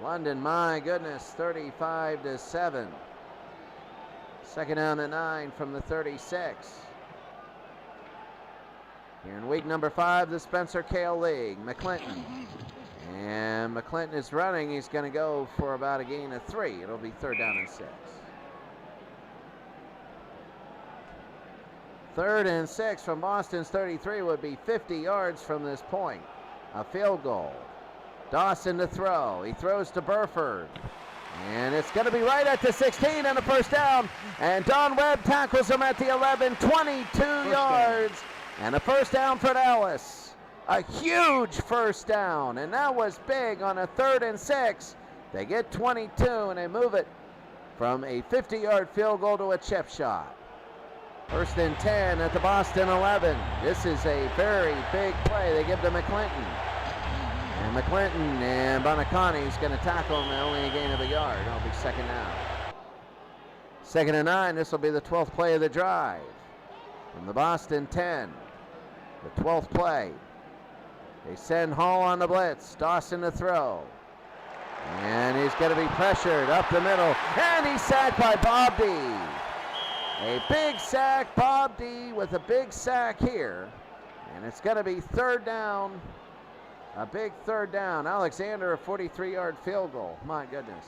London, my goodness, 35-7. 2nd down and 9 from the 36. Here in week number 5, the Spencer Kale League. McClinton. And McClinton is running. He's going to go for about a gain of 3. It'll be 3rd down and 6. 3rd and 6 from Boston's 33 would be 50 yards from this point. A field goal. Dawson to throw. He throws to Burford. And it's going to be right at the 16 and a first down. And Don Webb tackles him at the 11, 22 yards. And a first down for Dallas. A huge first down. And that was big on a 3rd and 6. They get 22 and they move it from a 50-yard field goal to a chip shot. 1st and 10 at the Boston 11. This is a very big play. They give to McClinton. And McClinton and Bonacani's going to tackle him, only a gain of a yard. It'll be 2nd down. 2nd and 9. This will be the 12th play of the drive. From the Boston 10. The 12th play. They send Hall on the blitz. Dawson to throw. And he's going to be pressured up the middle. And he's sacked by Bob D. A big sack. Bob D with a big sack here. And it's going to be 3rd down. A big 3rd down. Alexander, a 43-yard field goal. My goodness.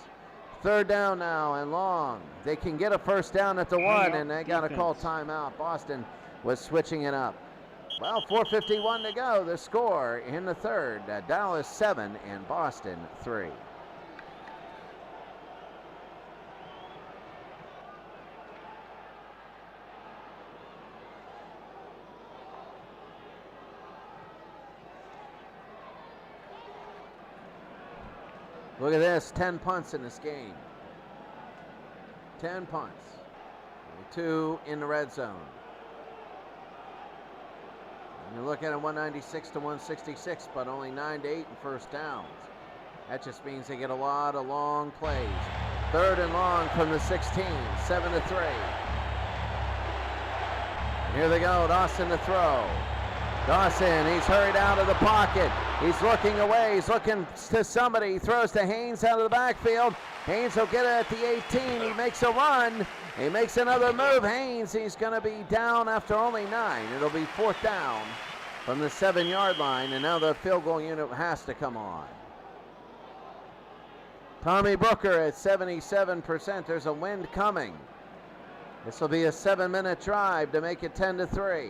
3rd down now and long. They can get a first down at the 1, and they got to call timeout. Boston was switching it up. Well, 4:51 to go. The score in the 3rd. Dallas 7 and Boston 3. Look at this, 10 punts in this game. 10 punts. 2 in the red zone. And you're looking at 196 to 166, but only 9 to 8 in first downs. That just means they get a lot of long plays. 3rd and long from the 16, 7 to 3. And here they go, Dawson to throw. Dawson, he's hurried out of the pocket. He's looking away. He's looking to somebody. He throws to Haynes out of the backfield. Haynes will get it at the 18. He makes a run. He makes another move. Haynes, he's going to be down after only 9. It'll be 4th down from the 7-yard line, and now the field goal unit has to come on. Tommy Booker at 77%. There's a wind coming. This will be a 7-minute drive to make it 10 to 3.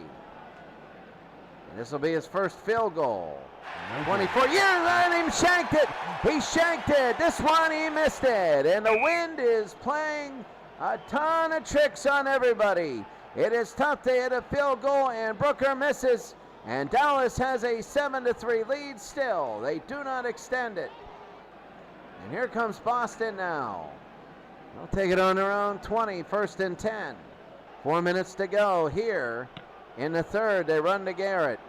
This will be his first field goal. 24 years, and he shanked it. He shanked it. This one, he missed it. And the wind is playing a ton of tricks on everybody. It is tough to hit a field goal, and Brooker misses. And Dallas has a 7 to 3 lead still. They do not extend it. And here comes Boston now. They'll take it on their own 20, 1st and 10. 4 minutes to go here. In the 3rd, they run to Garrett.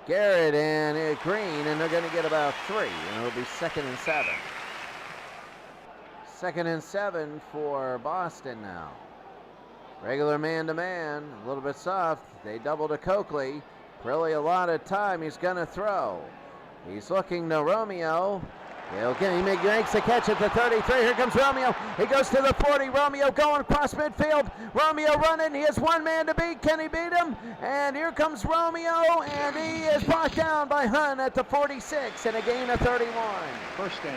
Garrett and Green, and they're going to get about 3, and it'll be 2nd and 7. 2nd and 7 for Boston now. Regular man-to-man, a little bit soft. They double to Coakley. Really a lot of time. He's going to throw. He's looking to Romeo. He makes a catch at the 33. Here comes Romeo. He goes to the 40. Romeo going across midfield. Romeo running. He has one man to beat. Can he beat him? And here comes Romeo, and he is brought down by Hunt at the 46 and a gain of 31. First down.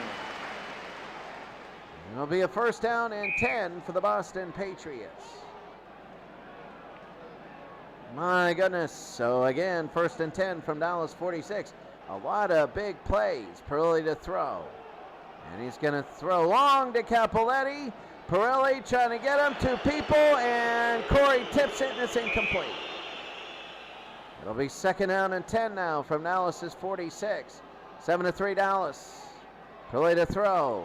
It'll be a 1st down and 10 for the Boston Patriots. My goodness. So again, 1st and 10 from Dallas 46. A lot of big plays. Pirelli to throw. And he's going to throw long to Capoletti. Pirelli trying to get him to people, and Corey tips it, and it's incomplete. It'll be 2nd down and 10 now from Dallas's 46. 7 to 3 Dallas. Pirelli to throw.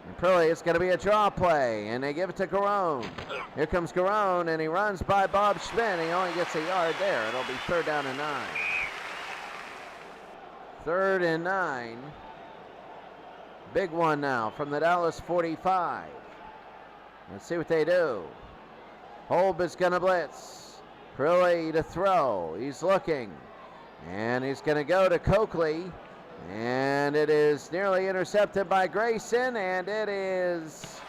And Pirelli, it's going to be a draw play, and they give it to Garone. Here comes Garone, and he runs by Bob Schmidt. He only gets a yard there. It'll be 3rd down and 9. 3rd and 9. Big one now from the Dallas 45. Let's see what they do. Holb is going to blitz. Pirelli to throw. He's looking. And he's going to go to Coakley. And it is nearly intercepted by Grayson. And it is...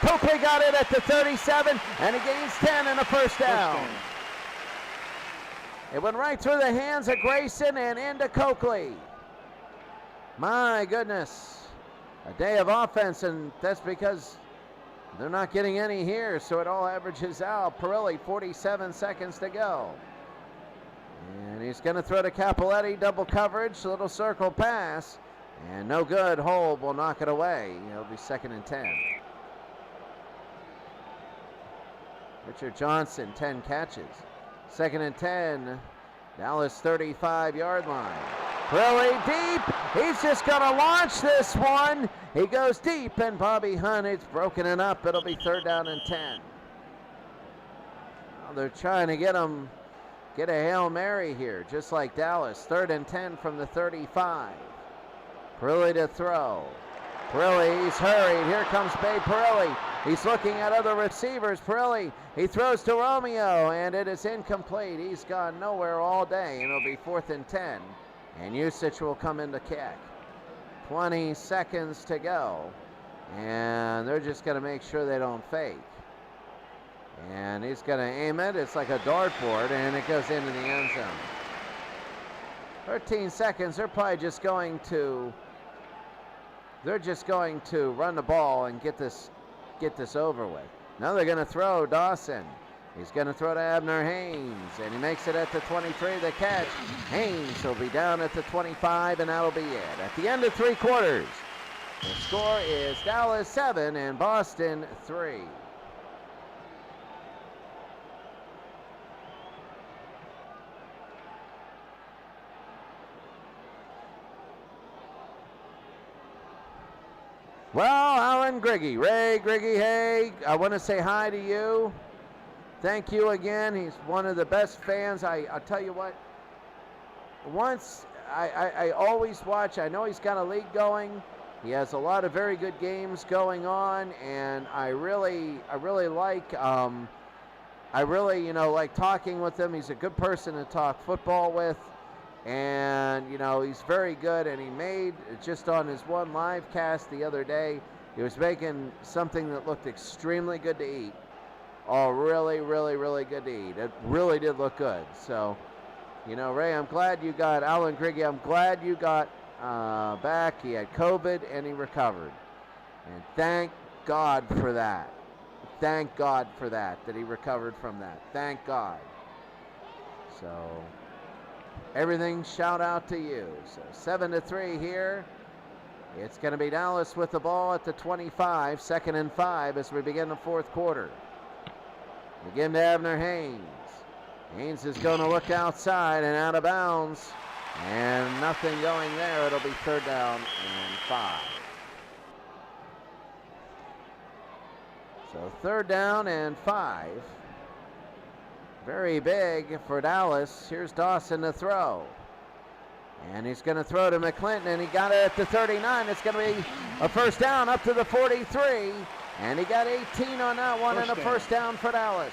Coakley got it at the 37. And he gains 10 and a first down. It went right through the hands of Grayson and into Coakley. My goodness. A day of offense, and that's because they're not getting any here, so it all averages out. Pirelli, 47 seconds to go. And he's going to throw to Capoletti, double coverage, little circle pass. And no good. Holb will knock it away. It'll be 2nd and 10. Richard Johnson, 10 catches. 2nd and 10. Dallas 35-yard line. Really deep. He's just going to launch this one. He goes deep, and Bobby Hunt, it's broken it up. It'll be 3rd down and 10. Well, they're trying to get a Hail Mary here, just like Dallas. 3rd and 10 from the 35. Perilli to throw. Perilli, he's hurried. Here comes Babe Perilli. He's looking at other receivers. Perilli, he throws to Romeo, and it is incomplete. He's gone nowhere all day, and it'll be 4th and 10. And Usich will come into kick. 20 seconds to go. And they're just going to make sure they don't fake. And he's going to aim it. It's like a dartboard, and it goes into the end zone. 13 seconds. They're probably just going to run the ball and get this over with. Now they're going to throw Dawson. He's going to throw to Abner Haynes, and he makes it at the 23, the catch. Haynes will be down at the 25, and that'll be it. At the end of 3 quarters, the score is Dallas 7 and Boston 3. Well, Alan Griggy, Ray Griggy, hey, I want to say hi to you. Thank you again. He's one of the best fans. I'll tell you what, I always watch. I know he's got a league going. He has a lot of very good games going on, and I really like like talking with him. He's a good person to talk football with, and he's very good. And he made, just on his one live cast the other day, he was making something that looked extremely good to eat. Oh, really, really, really good to eat. It really did look good. So, Ray, I'm glad you got, Alan Griggy, I'm glad you got back. He had COVID, and he recovered. And thank God for that. Thank God for that he recovered from that. Thank God. So, everything, shout out to you. So, 7-3 here. It's going to be Dallas with the ball at the 25, 2nd and 5 as we begin the 4th quarter. Again to Abner Haynes. Haynes is going to look outside and out of bounds. And nothing going there. It'll be 3rd down and 5. So 3rd down and 5. Very big for Dallas. Here's Dawson to throw. And he's going to throw to McClinton, and he got it at the 39. It's going to be a 1st down up to the 43. And he got 18 on that one, and a 1st down for Dallas.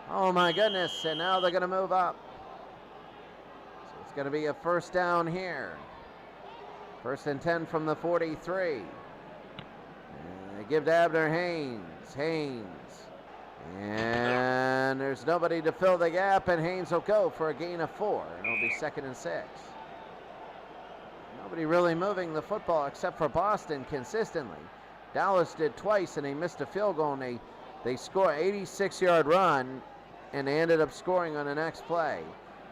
Oh, my goodness. And now they're going to move up. So it's going to be a 1st down here. 1st and 10 from the 43. And they give to Abner Haynes. Haynes. And there's nobody to fill the gap, and Haynes will go for a gain of 4. And it'll be 2nd and 6. Nobody really moving the football except for Boston consistently. Dallas did twice, and they missed a field goal, and they scored an 86-yard run, and they ended up scoring on the next play.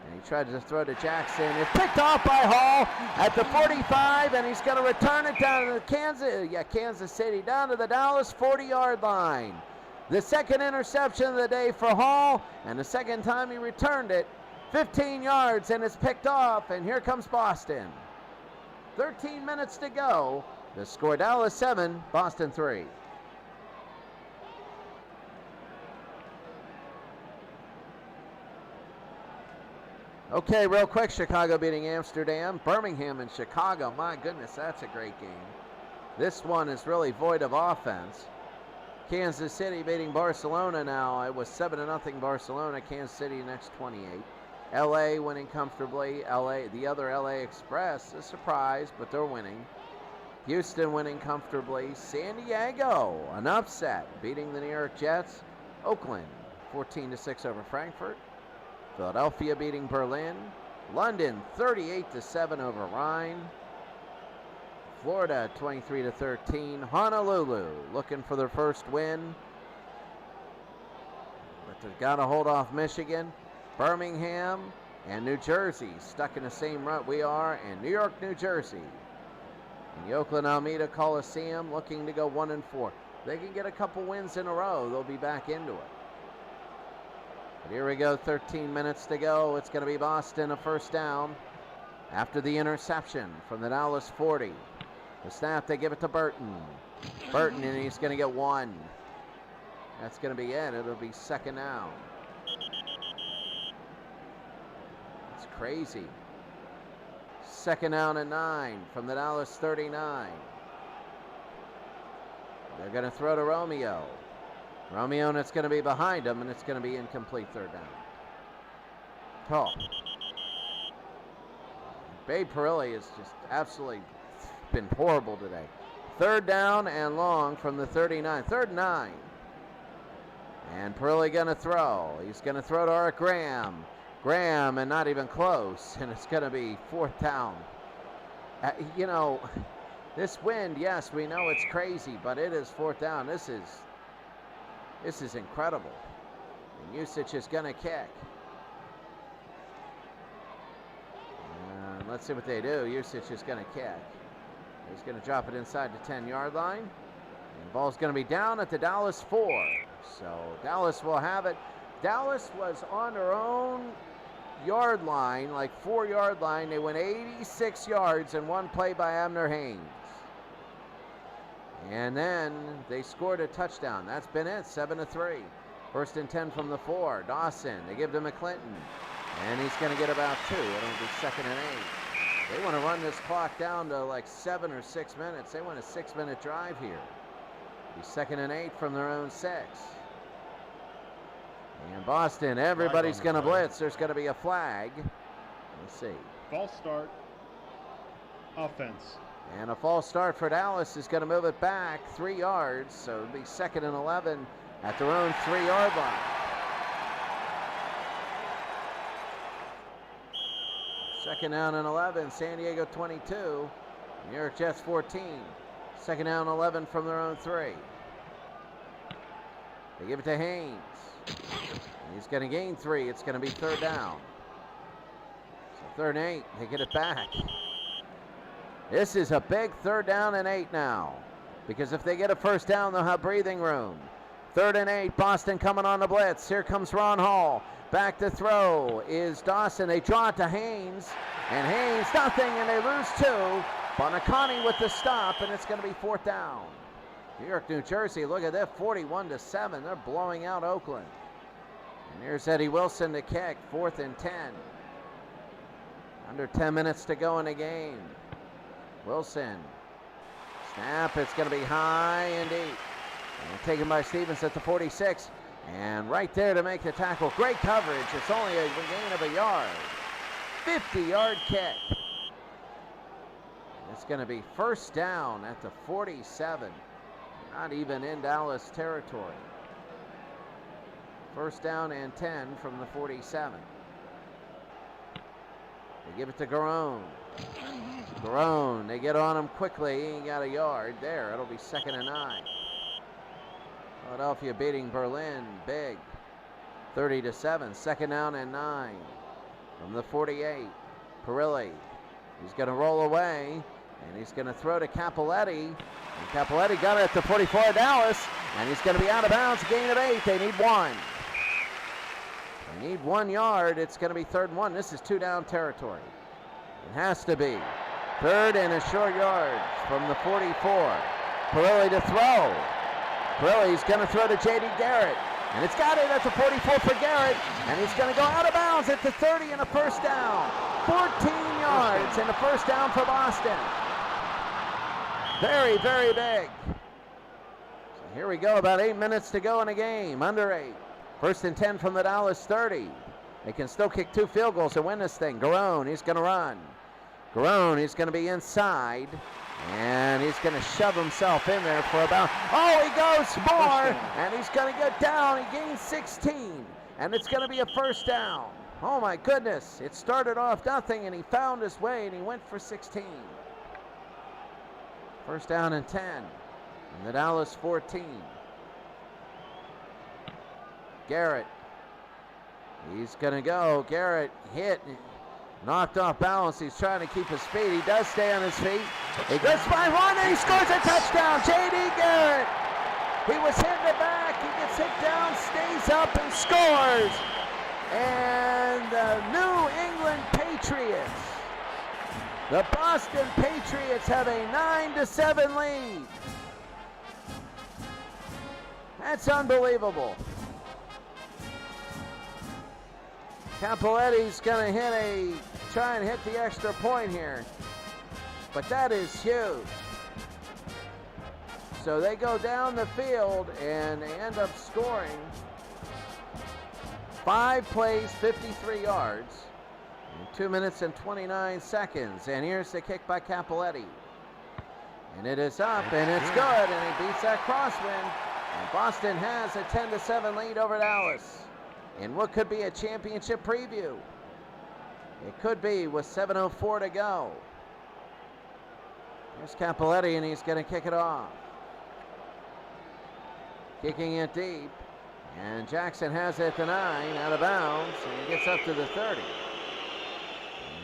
And he tried to throw to Jackson. It's picked off by Hall at the 45, and he's going to return it down to Kansas City, down to the Dallas 40-yard line. The 2nd interception of the day for Hall, and the 2nd time he returned it. 15 yards, and it's picked off, and here comes Boston. 13 minutes to go. The score, Dallas 7, Boston 3. Okay, real quick, Chicago beating Amsterdam. Birmingham and Chicago, my goodness, that's a great game. This one is really void of offense. Kansas City beating Barcelona now. It was 7-0 Barcelona. Kansas City next 28. LA winning comfortably. The other LA Express, a surprise, but they're winning. Houston winning comfortably. San Diego, an upset, beating the New York Jets. Oakland, 14-6 over Frankfurt. Philadelphia beating Berlin. London, 38-7 over Rhein. Florida, 23-13. Honolulu looking for their first win, but they've got to hold off Michigan. Birmingham and New Jersey stuck in the same rut we are, and New York, New Jersey. In the Oakland Alameda Coliseum, looking to go 1-4. They can get a couple wins in a row, they'll be back into it. But here we go, 13 minutes to go. It's going to be Boston, a first down after the interception from the Dallas 40. The snap, they give it to Burton. Burton, and he's going to get one. That's going to be it. It'll be second down. It's crazy. Second down and 9 from the Dallas 39. They're going to throw to Romeo. Romeo, and it's going to be behind him, and it's going to be incomplete third down. Oh. Babe Parilli has just absolutely been horrible today. Third down and long from the 39. Third and 9. And Parilli going to throw. He's going to throw to Art Graham. Graham, and not even close, and it's going to be fourth down. You know, this wind, yes, we know it's crazy, but it is fourth down. This is incredible. And Usich is going to kick. And let's see what they do. Usich is going to kick. He's going to drop it inside the 10-yard line. And the ball's going to be down at the Dallas 4. So Dallas will have it. Dallas was on their own yard line, like 4-yard line. They went 86 yards in one play by Abner Haynes. And then they scored a touchdown. That's been it, 7-3. First and 10 from the 4. Dawson, they give to McClinton. And he's going to get about 2. It'll be second and 8. They want to run this clock down to like 7 or 6 minutes. They want a 6-minute drive here. It'll be second and 8 from their own 6. And Boston, everybody's going to blitz. There's going to be a flag. Let's see. False start. Offense. And a false start for Dallas is going to move it back 3 yards. So it'll be second and 11 at their own 3-yard line. Second down and 11, San Diego 22, New York Jets 14. Second down and 11 from their own 3. They give it to Haynes. He's going to gain 3. It's going to be third down. So third and 8, they get it back. This is a big third down and 8 now, because if they get a first down, they'll have breathing room. Third and 8, Boston coming on the blitz. Here comes Ron Hall. Back to throw is Dawson. They draw it to Haynes, and Haynes nothing, and they lose 2. Bonacani with the stop, and it's going to be fourth down. New York, New Jersey, look at that, 41-7. They're blowing out Oakland. And here's Eddie Wilson to kick, 4th and 10. Under 10 minutes to go in the game. Wilson, snap, it's going to be high and deep. And taken by Stevens at the 46. And right there to make the tackle. Great coverage. It's only a gain of a yard. 50-yard kick. It's going to be first down at the 47. Not even in Dallas territory. First down and 10 from the 47. They give it to Garone. Garone, they get on him quickly. He got a yard there. It'll be second and 9. Philadelphia beating Berlin big, 30-7. Second down and 9 from the 48. Parilli, he's going to roll away, and he's going to throw to Capoletti. And Capoletti got it at the 44 of Dallas, and he's going to be out of bounds. Gain of 8. They need 1. They need 1 yard. It's going to be third and 1. This is 2-down territory. It has to be. Third and a short yard from the 44. Parilli to throw. Parilli's going to throw to J.D. Garrett. And it's got it at the 44 for Garrett. And he's going to go out of bounds at the 30 and a first down. 14 yards and a first down for Boston. Very, very big. So here we go, about 8 minutes to go in the game. Under 8. First and 10 from the Dallas 30. They can still kick 2 field goals and win this thing. Garone, he's going to run. Garone, he's going to be inside. And he's going to shove himself in there for about, oh, he goes more, and he's going to get down. He gains 16, and it's going to be a first down. Oh, my goodness. It started off nothing, and he found his way, and he went for 16. First down and 10, and the Dallas 14. Garrett, He's going to go. Garrett hit, knocked off balance. He's trying to keep his feet. He does stay on his feet. He goes 5-1 and he scores a touchdown. J.D. Garrett. He was hit in the back. He gets hit down, stays up and scores. And the New England Patriots, the Boston Patriots, have a 9-7 lead. That's unbelievable. Cappelletti's going to try and hit the extra point here. But that is huge. So they go down the field and they end up scoring 5 plays, 53 yards, in 2 minutes and 29 seconds. And here's the kick by Cappelletti. And it is up and it's good, and he beats that crosswind. And Boston has a 10-7 lead over Dallas in what could be a championship preview. It could be with 7:04 to go. Here's Cappelletti, and he's going to kick it off. Kicking it deep, and Jackson has it at the 9, out of bounds, and he gets up to the 30.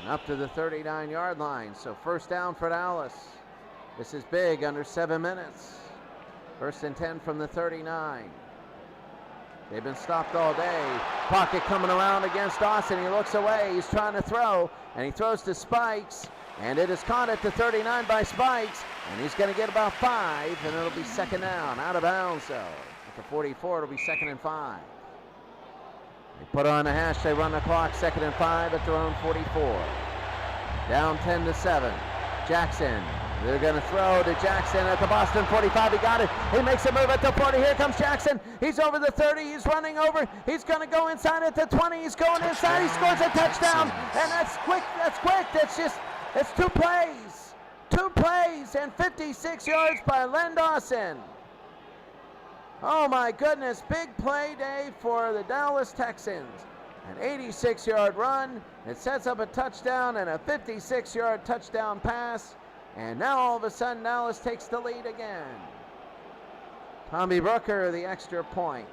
And up to the 39-yard line, so first down for Dallas. This is big, under 7 minutes. 1st and 10 from the 39. They've been stopped all day. Pocket coming around against Dawson. He looks away. He's trying to throw, and he throws to Spikes, and it is caught at the 39 by Spikes, and he's going to get about 5, and it'll be 2nd down. Out of bounds, though. At the 44, it'll be 2nd and 5. They put on a hash. They run the clock. 2nd and 5 at their own 44. Down 10-7. Jackson. They're going to throw to Jackson at the Boston 45. He got it. He makes a move at the 40. Here comes Jackson. He's over the 30. He's running over. He's going to go inside at the 20. He's going inside. He scores a touchdown. And that's quick. That's quick. It's 2 plays. 2 plays and 56 yards by Len Dawson. Oh my goodness. Big play day for the Dallas Texans. An 86-yard run. It sets up a touchdown and a 56-yard touchdown pass. And now all of a sudden Dallas takes the lead again. Tommy Brooker, the extra point.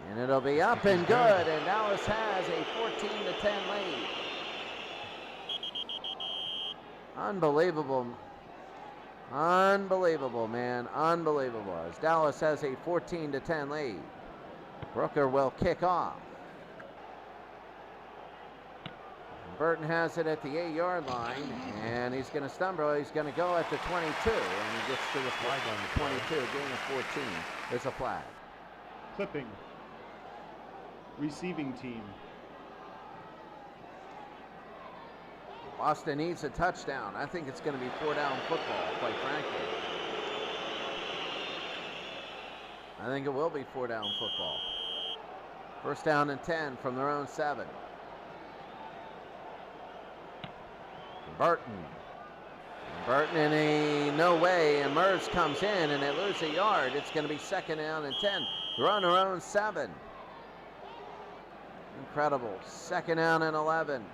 And it'll be up and good, and Dallas has a 14-10 lead. Unbelievable. Unbelievable, man. Unbelievable. As Dallas has a 14-10 lead. Brooker will kick off. Burton has it at the 8-yard line, and he's going to stumble. He's going to go at the 22, and he gets to the flag on the 22, gain of 14. There's a flag. Clipping. Receiving team. Boston needs a touchdown. I think it's going to be 4-down football, quite frankly. I think it will be 4-down football. 1st down and 10 from their own 7. Burton in a no way, and Merz comes in and they lose a yard. It's going to be 2nd down and 10. They're on their own 7. Incredible. 2nd down and 11.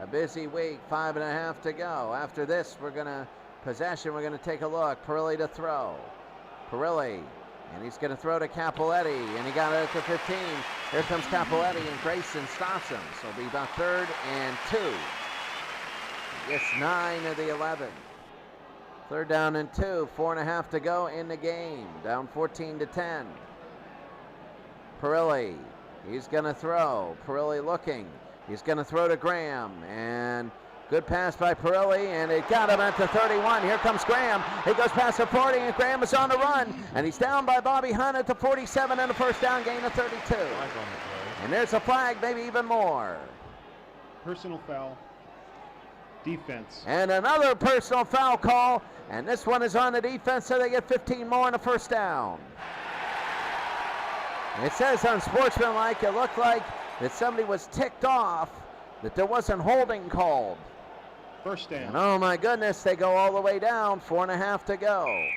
A busy week, 5.5 to go. After this, we're going to take a look. Perilli to throw. Perilli, and he's going to throw to Cappelletti, and he got it at the 15. Here comes Cappelletti, and Grayson stops him. So it'll be about 3rd and 2. It's 9 of the 11. 3rd down and 2, 4.5 to go in the game. Down 14-10. Perilli, he's going to throw. Perilli looking. He's going to throw to Graham, and good pass by Perilli, and it got him at the 31. Here comes Graham. He goes past the 40, and Graham is on the run, and he's down by Bobby Hunt at the 47, and a 1st down gain of 32. And there's a flag, maybe even more. Personal foul. Defense. And another personal foul call, and this one is on the defense, so they get 15 more and a 1st down. It says unsportsmanlike. It looked like that somebody was ticked off, that there wasn't holding called. 1st down. And oh my goodness, they go all the way down, 4.5 to go.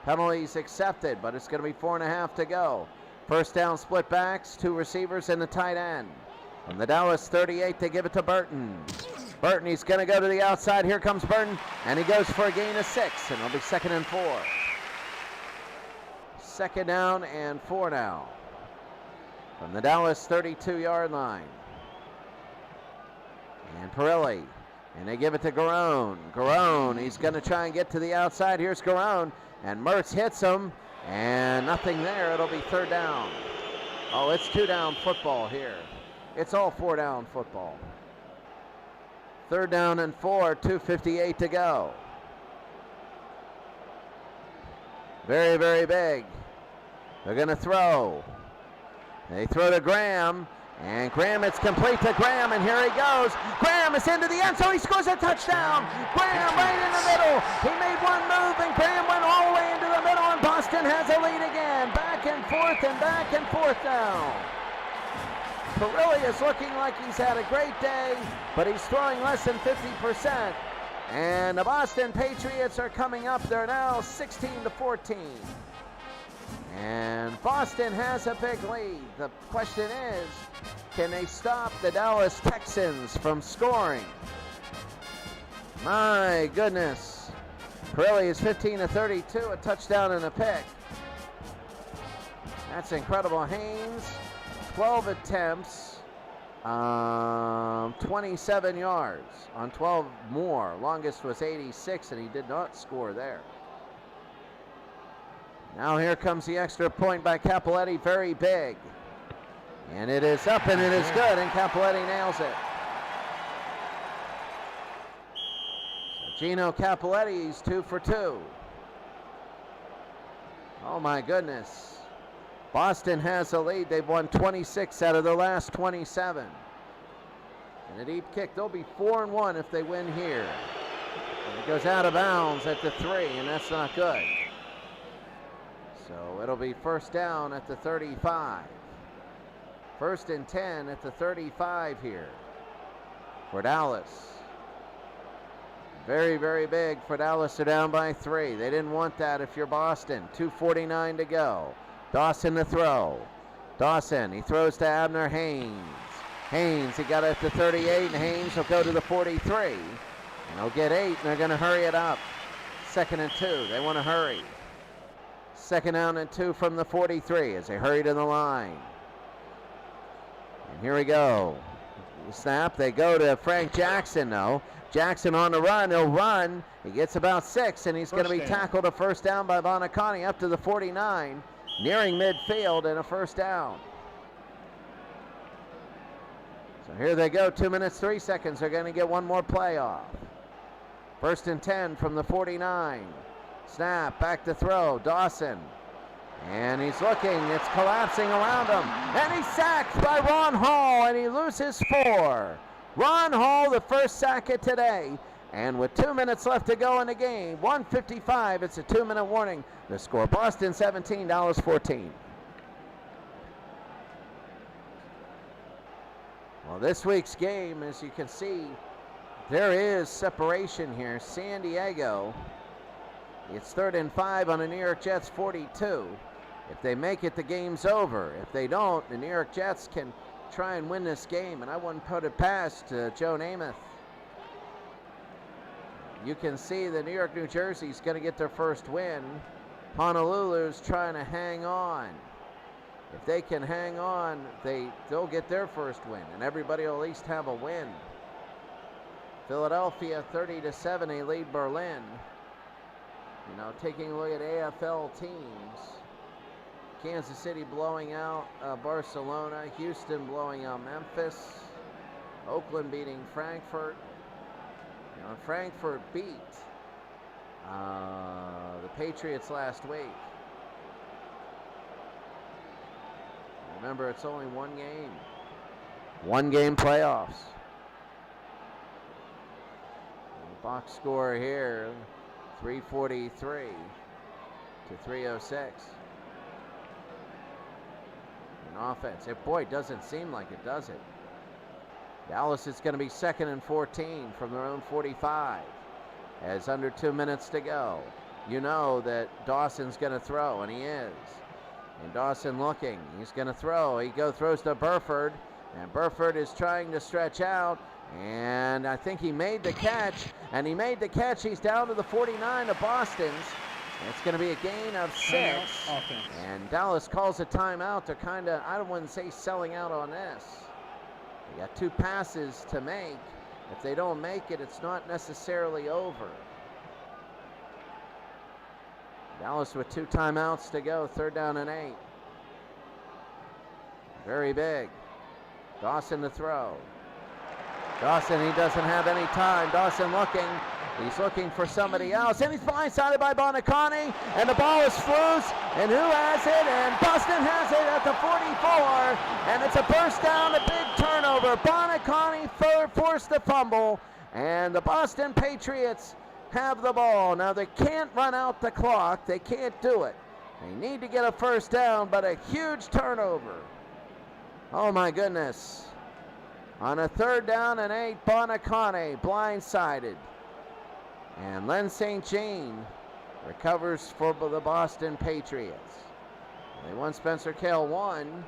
Penalties accepted, but it's going to be 4.5 to go. 1st down, split backs, 2 receivers and a tight end. From the Dallas 38, they give it to Burton. Burton, he's going to go to the outside. Here comes Burton, and he goes for a gain of 6, and it'll be 2nd and 4. 2nd down and 4 now. from the Dallas 32-yard line. And Perilli. And they give it to Garone. Garone, he's going to try and get to the outside. Here's Garone. And Mertz hits him. And nothing there. It'll be third down. Oh, it's 2-down football here. It's all 4-down football. Third down and 4, 2:58 to go. Very, very big. They're going to throw. They throw to Graham. And Graham, it's complete to Graham, and here he goes. Graham is into the end zone. He scores a touchdown. Graham right in the middle. He made one move, and Graham went all the way into the middle, and Boston has a lead again. Back and forth now. Perilli is looking like he's had a great day, but he's throwing less than 50%. And the Boston Patriots are coming up. They're now 16-14. And Boston has a big lead. The question is, can they stop the Dallas Texans from scoring? My goodness. Perilli is 15-32, a touchdown and a pick. That's incredible. Haynes, 12 attempts, 27 yards on 12 more. Longest was 86, and he did not score there. Now here comes the extra point by Cappelletti, very big. And it is up and it is good, and Cappelletti nails it. So Gino Cappelletti, he's 2 for 2. Oh my goodness. Boston has a lead. They've won 26 out of their last 27. And a deep kick. They'll be 4-1 if they win here. And it goes out of bounds at the 3, and that's not good. So it'll be first down at the 35. First and 10 at the 35 here for Dallas. Very, very big for Dallas. They're down by 3. They didn't want that if you're Boston. 2:49 to go. Dawson to throw. Dawson, he throws to Abner Haynes. Haynes, he got it at the 38, and Haynes will go to the 43. And he'll get 8, and they're going to hurry it up. 2nd and 2. They want to hurry. 2nd down and 2 from the 43 as they hurry to the line. And here we go. Snap. They go to Frank Jackson, though. Jackson on the run. He'll run. He gets about 6, and he's going to be tackled a first down by Bonacani up to the 49, nearing midfield, and a first down. So here they go. 2 minutes, 3 seconds. They're going to get one more play off. First and 10 from the 49. Snap, back to throw, Dawson. And he's looking, it's collapsing around him. And he's sacked by Ron Hall, and he loses 4. Ron Hall, the first sack of today. And with 2 minutes left to go in the game, 1:55, it's a 2-minute warning. The score, Boston 17, Dallas 14. Well, this week's game, as you can see, there is separation here. San Diego, it's 3rd and 5 on the New York Jets 42. If they make it, the game's over. If they don't, the New York Jets can try and win this game, and I wouldn't put it past Joe Namath. You can see the New York, New Jersey's going to get their first win. Honolulu's trying to hang on. If they can hang on, they'll get their first win, and everybody will at least have a win. Philadelphia 30-7, they lead Berlin. You know, taking a look at AFL teams, Kansas City blowing out Barcelona, Houston blowing out Memphis, Oakland beating Frankfurt. You know, Frankfurt beat the Patriots last week. Remember, it's only one game. One game playoffs. The box score here, 343 to 306. In offense. Boy, it doesn't seem like it, does it? Dallas is going to be 2nd and 14 from their own 45. As under 2 minutes to go. You know that Dawson's going to throw, and he is. And Dawson looking. He's going to throw. He throws to Burford. And Burford is trying to stretch out. And I think he made the catch. And he made the catch. He's down to the 49 of Boston's. It's going to be a gain of 6. Timeout, offense. And Dallas calls a timeout. They're kind of, I wouldn't say selling out on this. They got 2 passes to make. If they don't make it, it's not necessarily over. Dallas with 2 timeouts to go, 3rd down and 8. Very big. Dawson to throw. Dawson, he doesn't have any time. Dawson looking. He's looking for somebody else, and he's blindsided by Bonacani, and the ball is loose, and who has it? And Boston has it at the 44, and it's a first down, a big turnover. Bonacani forced the fumble, and the Boston Patriots have the ball. Now, they can't run out the clock. They can't do it. They need to get a first down, but a huge turnover. Oh, my goodness. On a 3rd down and 8, Bonacani blindsided. And Len St. Jean recovers for the Boston Patriots. They won. Spencer Kale won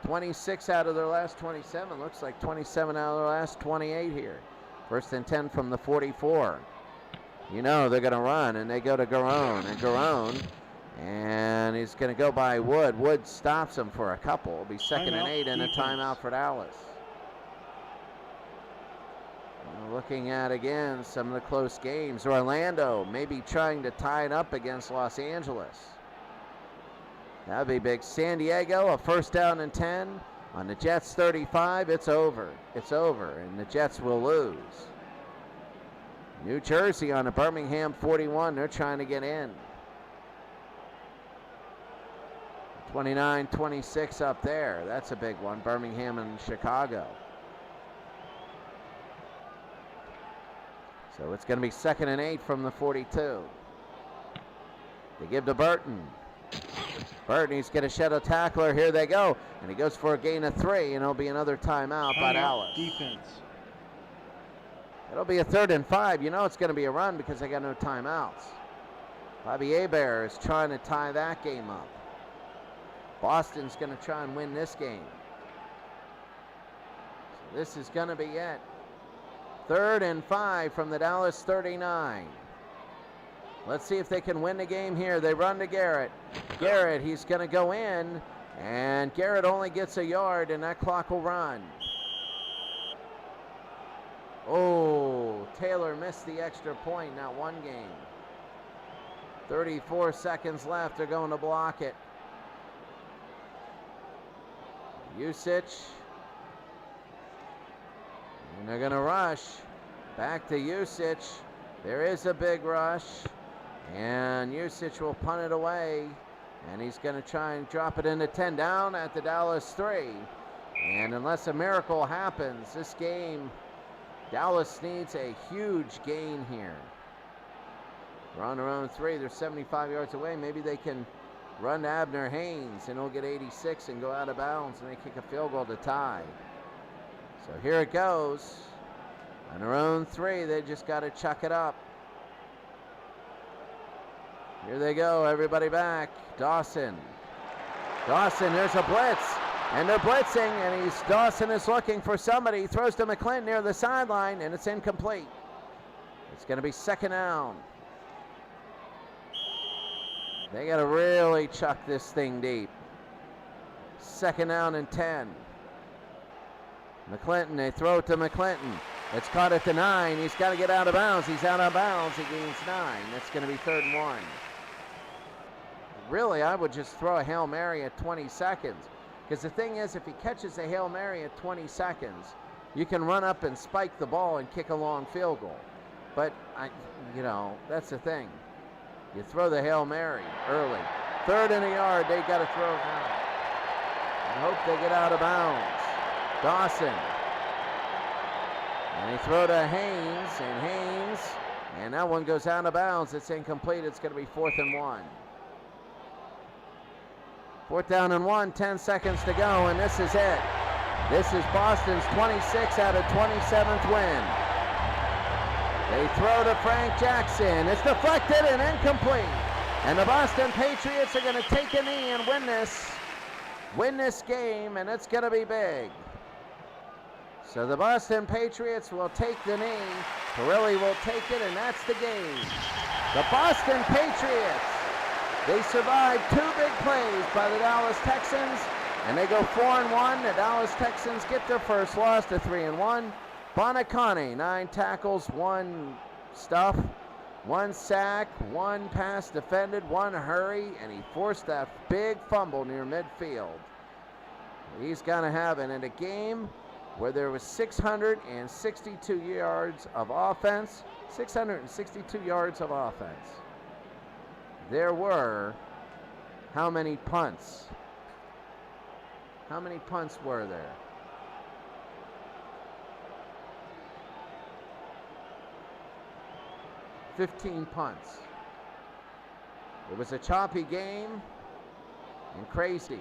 26 out of their last 27. Looks like 27 out of their last 28 here. 1st and 10 from the 44. You know they're going to run, and they go to Garone. And Garone, and he's going to go by Wood. Wood stops him for a couple. It'll be 2nd and 8 and a timeout for Dallas. Looking at, again, some of the close games. Orlando maybe trying to tie it up against Los Angeles. That would be big. San Diego, a 1st down and 10. On the Jets 35, it's over. It's over, and the Jets will lose. New Jersey on the Birmingham 41. They're trying to get in. 29-26 up there. That's a big one. Birmingham and Chicago. So it's going to be 2nd and 8 from the 42. They give to Burton. Burton, he's going to shed a tackler. Here they go. And he goes for a gain of 3, and it'll be another timeout by Dallas. Defense. It'll be a 3rd and 5. You know it's going to be a run because they got no timeouts. Bobby Hebert is trying to tie that game up. Boston's going to try and win this game. So this is going to be it. 3rd and 5 from the Dallas 39. Let's see if they can win the game here. They run to Garrett. Garrett, he's going to go in, and Garrett only gets a yard, and that clock will run. Oh, Taylor missed the extra point, not one game. 34 seconds left. They're going to block it. Usage. And they're going to rush. Back to Usage. There is a big rush. And Usage will punt it away. And he's going to try and drop it into 10 down at the Dallas 3. And unless a miracle happens, this game, Dallas needs a huge gain here. They're on their own 3. They're 75 yards away. Maybe they can run to Abner Haynes, and he'll get 86 and go out of bounds, and they kick a field goal to tie. So here it goes. On their own 3, they just got to chuck it up. Here they go, everybody back. Dawson. Dawson, there's a blitz. And they're blitzing, and Dawson is looking for somebody. He throws to McClinton near the sideline, and it's incomplete. It's going to be 2nd down. They got to really chuck this thing deep. 2nd down and 10. McClinton, they throw it to McClinton. It's caught at the 9. He's got to get out of bounds. He's out of bounds. He gains 9. That's going to be 3rd and 1. Really, I would just throw a Hail Mary at 20 seconds. Because the thing is, if he catches a Hail Mary at 20 seconds, you can run up and spike the ball and kick a long field goal. But, that's the thing. You throw the Hail Mary early. 3rd and a yard, they got to throw it now. I hope they get out of bounds. Dawson. And they throw to Haynes, and that one goes out of bounds. It's incomplete. It's going to be 4th and 1. 4th down and 1, 10 seconds to go, and this is it. This is Boston's 26 out of 27th win. They throw to Frank Jackson. It's deflected and incomplete. And the Boston Patriots are going to take a knee and win this game, and it's going to be big. So the Boston Patriots will take the knee. Pirelli will take it, and that's the game. The Boston Patriots They survived 2 big plays by the Dallas Texans, and they go 4-1. The Dallas Texans get their first loss to 3-1. Bonacane, 9 tackles, 1 stuff, 1 sack, 1 pass defended, 1 hurry, and he forced that big fumble near midfield. He's going to have it in a game where there was 662 yards of offense. 662 yards of offense. There were how many punts? How many punts were there? $15 punts. It was a choppy game and crazy.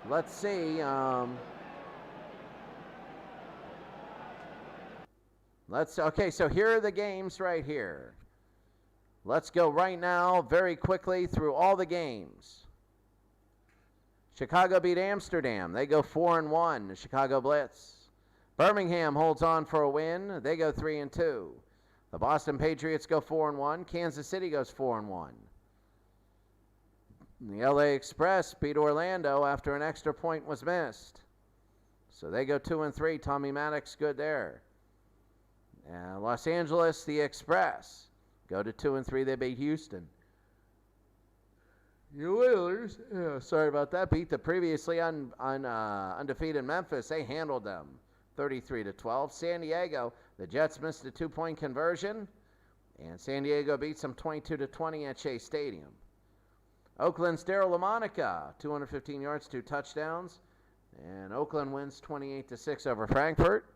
Let's see. Okay, so here are the games right here. Let's go right now very quickly through all the games. Chicago beat Amsterdam. They go 4-1. The Chicago Blitz. Birmingham holds on for a win. They go 3-2. The Boston Patriots go 4-1. Kansas City goes 4-1. The LA Express beat Orlando after an extra point was missed. So they go 2-3. Tommy Maddox good there. Los Angeles, the Express, go to 2-3. They beat Houston. The Oilers, sorry about that, beat the previously undefeated Memphis. They handled them 33-12. San Diego, the Jets missed a 2-point conversion, and San Diego beats them 22-20 at Shea Stadium. Oakland's Darryl LaMonica, 215 yards, 2 touchdowns, and Oakland wins 28-6 over Frankfurt.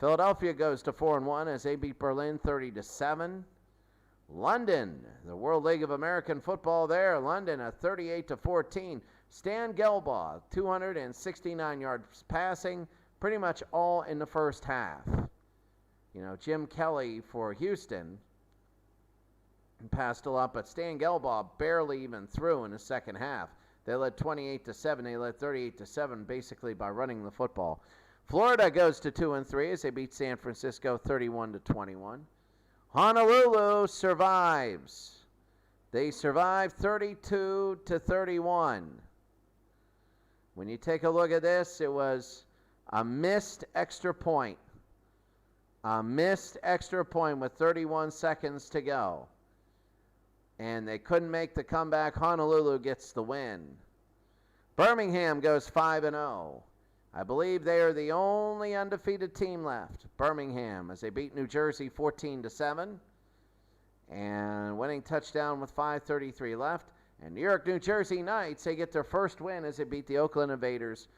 Philadelphia goes to 4-1 as they beat Berlin 30-7. London, the World League of American Football there. London a 38-14. Stan Gelbaugh, 269 yards passing, pretty much all in the first half. You know, Jim Kelly for Houston passed a lot, but Stan Gelbaugh barely even threw in the second half. They led 28-7. They led 38-7 basically by running the football. Florida goes to 2-3 as they beat San Francisco 31-21. Honolulu survives. They survive 32-31. When you take a look at this, it was a missed extra point. A missed extra point with 31 seconds to go. And they couldn't make the comeback. Honolulu gets the win. Birmingham goes 5-0. I believe they are the only undefeated team left. Birmingham, as they beat New Jersey 14-7. And winning touchdown with 5:33 left. And New York, New Jersey Knights, they get their first win as they beat the Oakland Invaders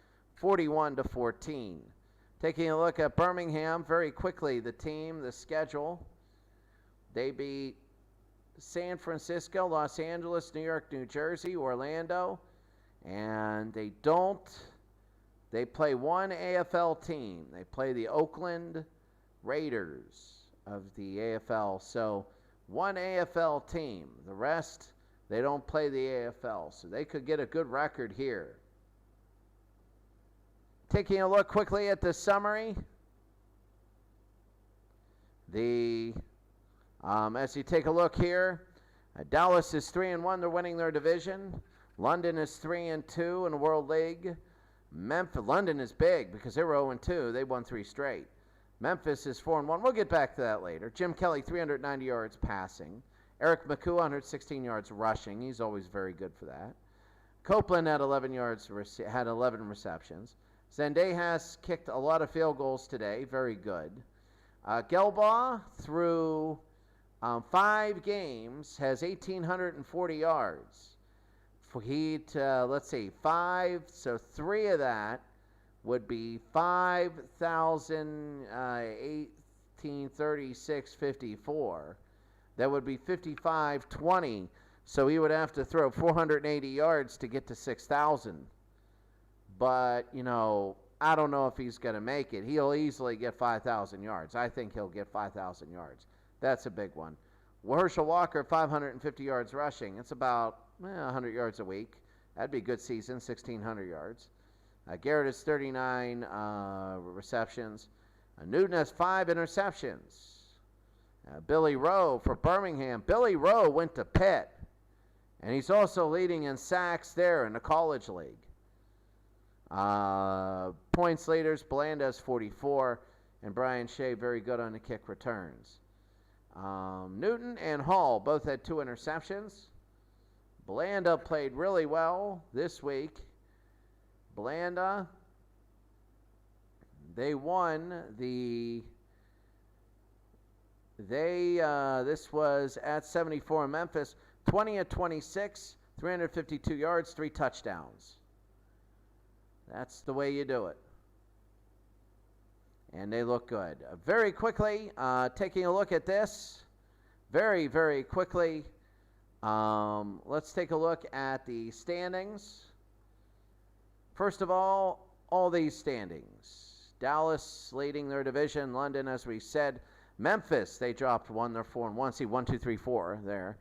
41-14. Taking a look at Birmingham very quickly, the team, the schedule. They beat San Francisco, Los Angeles, New York, New Jersey, Orlando. And they play one AFL team. They play the Oakland Raiders of the AFL. So one AFL team. The rest, they don't play the AFL. So they could get a good record here. Taking a look quickly at the summary. As you take a look here, Dallas is 3-1. They're winning their division. London is 3-2 in the World League. London is big because they were 0-2. They won 3 straight. Memphis is 4-1. We'll get back to that later. Jim Kelly, 390 yards passing. Eric McCool, 116 yards rushing. He's always very good for that. Copeland had 11 receptions. Zenday has kicked a lot of field goals today. Very good. Gelbaugh, through 5 games, has 1,840 yards. Let's see, 5, so 3 of that would be 5,018.36.54. That would be 55.20. So he would have to throw 480 yards to get to 6,000. But, you know, I don't know if he's going to make it. He'll easily get 5,000 yards. I think he'll get 5,000 yards. That's a big one. Herschel Walker, 550 yards rushing. It's about 100 yards a week. That'd be a good season, 1,600 yards. Garrett has 39 receptions. Newton has 5 interceptions. Billy Rowe for Birmingham. Billy Rowe went to Pitt, and he's also leading in sacks there in the college league. Points leaders, Belanda's 44, and Brian Shea very good on the kick returns. Newton and Hall both had 2 interceptions. Belanda played really well this week. Belanda, they won this was at 74 in Memphis, 20 of 26, 352 yards, 3 touchdowns. That's the way you do it. And they look good. Very quickly, taking a look at this, very, very quickly, let's take a look at the standings. First of all these standings. Dallas leading their division. London, as we said. Memphis, they dropped 1. They're 4-1. See, 1, 2, 3, 4 there.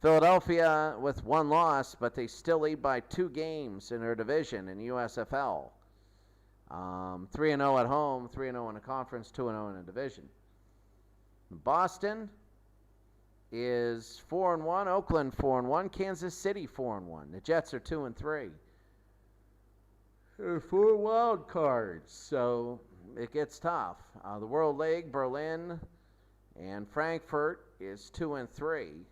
Philadelphia with 1 loss, but they still lead by 2 games in their division in USFL. 3-0 at home, 3-0 in a conference, 2-0 in a division. Boston is 4-1. Oakland 4-1. Kansas City 4-1. The Jets are 2-3. There are 4 wild cards, so it gets tough. The World League, Berlin and Frankfurt is 2-3.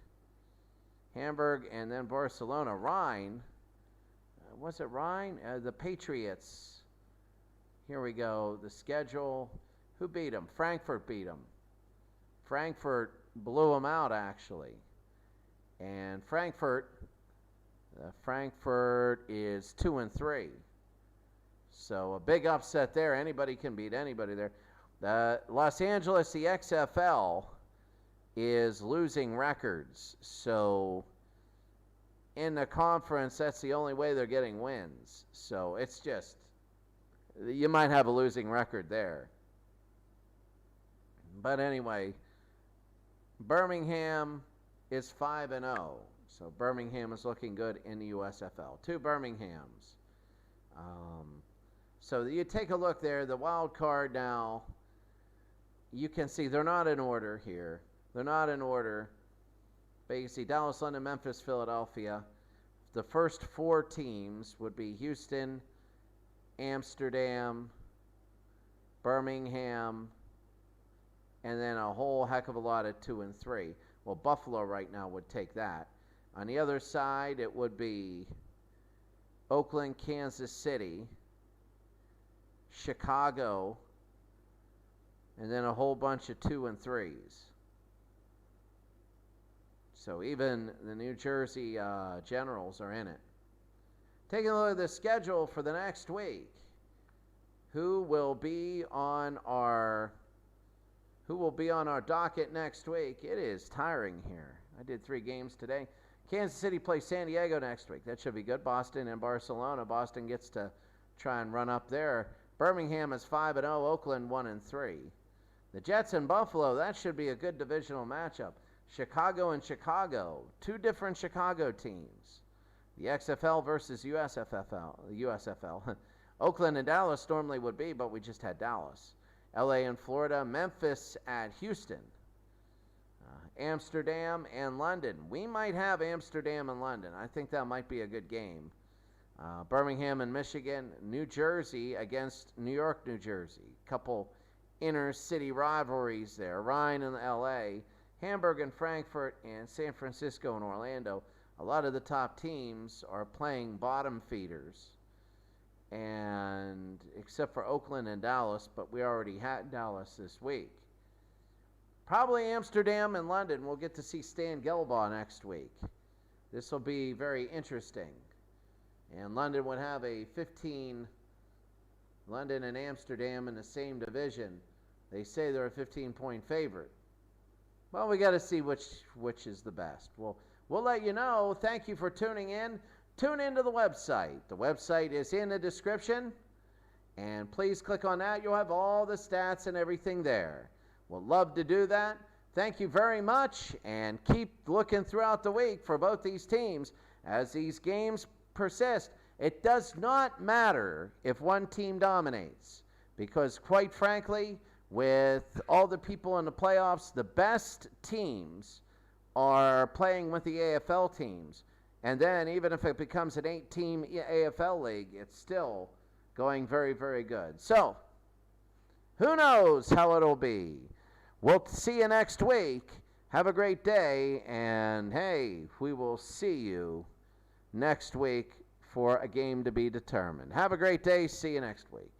Hamburg and then Barcelona. Rhein, was it Rhein? The Patriots. Here we go. The schedule. Who beat them? Frankfurt beat them. Frankfurt blew them out, actually. And Frankfurt is 2-3. So a big upset there. Anybody can beat anybody there. Los Angeles, the XFL, is losing records. So in the conference, that's the only way they're getting wins. So it's just, you might have a losing record there. But anyway, Birmingham is 5-0. So Birmingham is looking good in the USFL. 2 Birminghams. So you take a look there, the wild card now, you can see they're not in order here. They're not in order. But you see Dallas, London, Memphis, Philadelphia. The first 4 teams would be Houston, Amsterdam, Birmingham, and then a whole heck of a lot of 2 and 3. Well, Buffalo right now would take that. On the other side, it would be Oakland, Kansas City, Chicago, and then a whole bunch of 2 and 3s. So even the New Jersey Generals are in it. Taking a look at the schedule for the next week. Who will be on our docket next week? It is tiring here. I did 3 games today. Kansas City plays San Diego next week. That should be good. Boston and Barcelona. Boston gets to try and run up there. Birmingham is 5-0. Oakland 1-3. The Jets and Buffalo, that should be a good divisional matchup. Chicago and Chicago, 2 different Chicago teams. The XFL versus USFL. Oakland and Dallas normally would be, but we just had Dallas. LA and Florida. Memphis at Houston. Amsterdam and London. We might have Amsterdam and London. I think that might be a good game. Birmingham and Michigan. New Jersey against New York, New Jersey. Couple inner city rivalries there. Rhein and LA. Hamburg and Frankfurt, and San Francisco and Orlando. A lot of the top teams are playing bottom feeders, and except for Oakland and Dallas, but we already had Dallas this week. Probably Amsterdam and London. We'll get to see Stan Gelbaugh next week. This will be very interesting. And London would have a 15, London and Amsterdam in the same division. They say they're a 15-point favorite. Well, we got to see which is the best. We'll let you know. Thank you for tuning in. Tune into the website. The website is in the description. And please click on that. You'll have all the stats and everything there. We'll love to do that. Thank you very much. And keep looking throughout the week for both these teams. As these games persist, it does not matter if one team dominates. Because quite frankly, with all the people in the playoffs. The best teams are playing with the AFL teams. And then even if it becomes an 8-team AFL league, it's still going very, very good. So, who knows how it'll be? We'll see you next week. Have a great day, and hey, we will see you next week for a game to be determined. Have a great day. See you next week.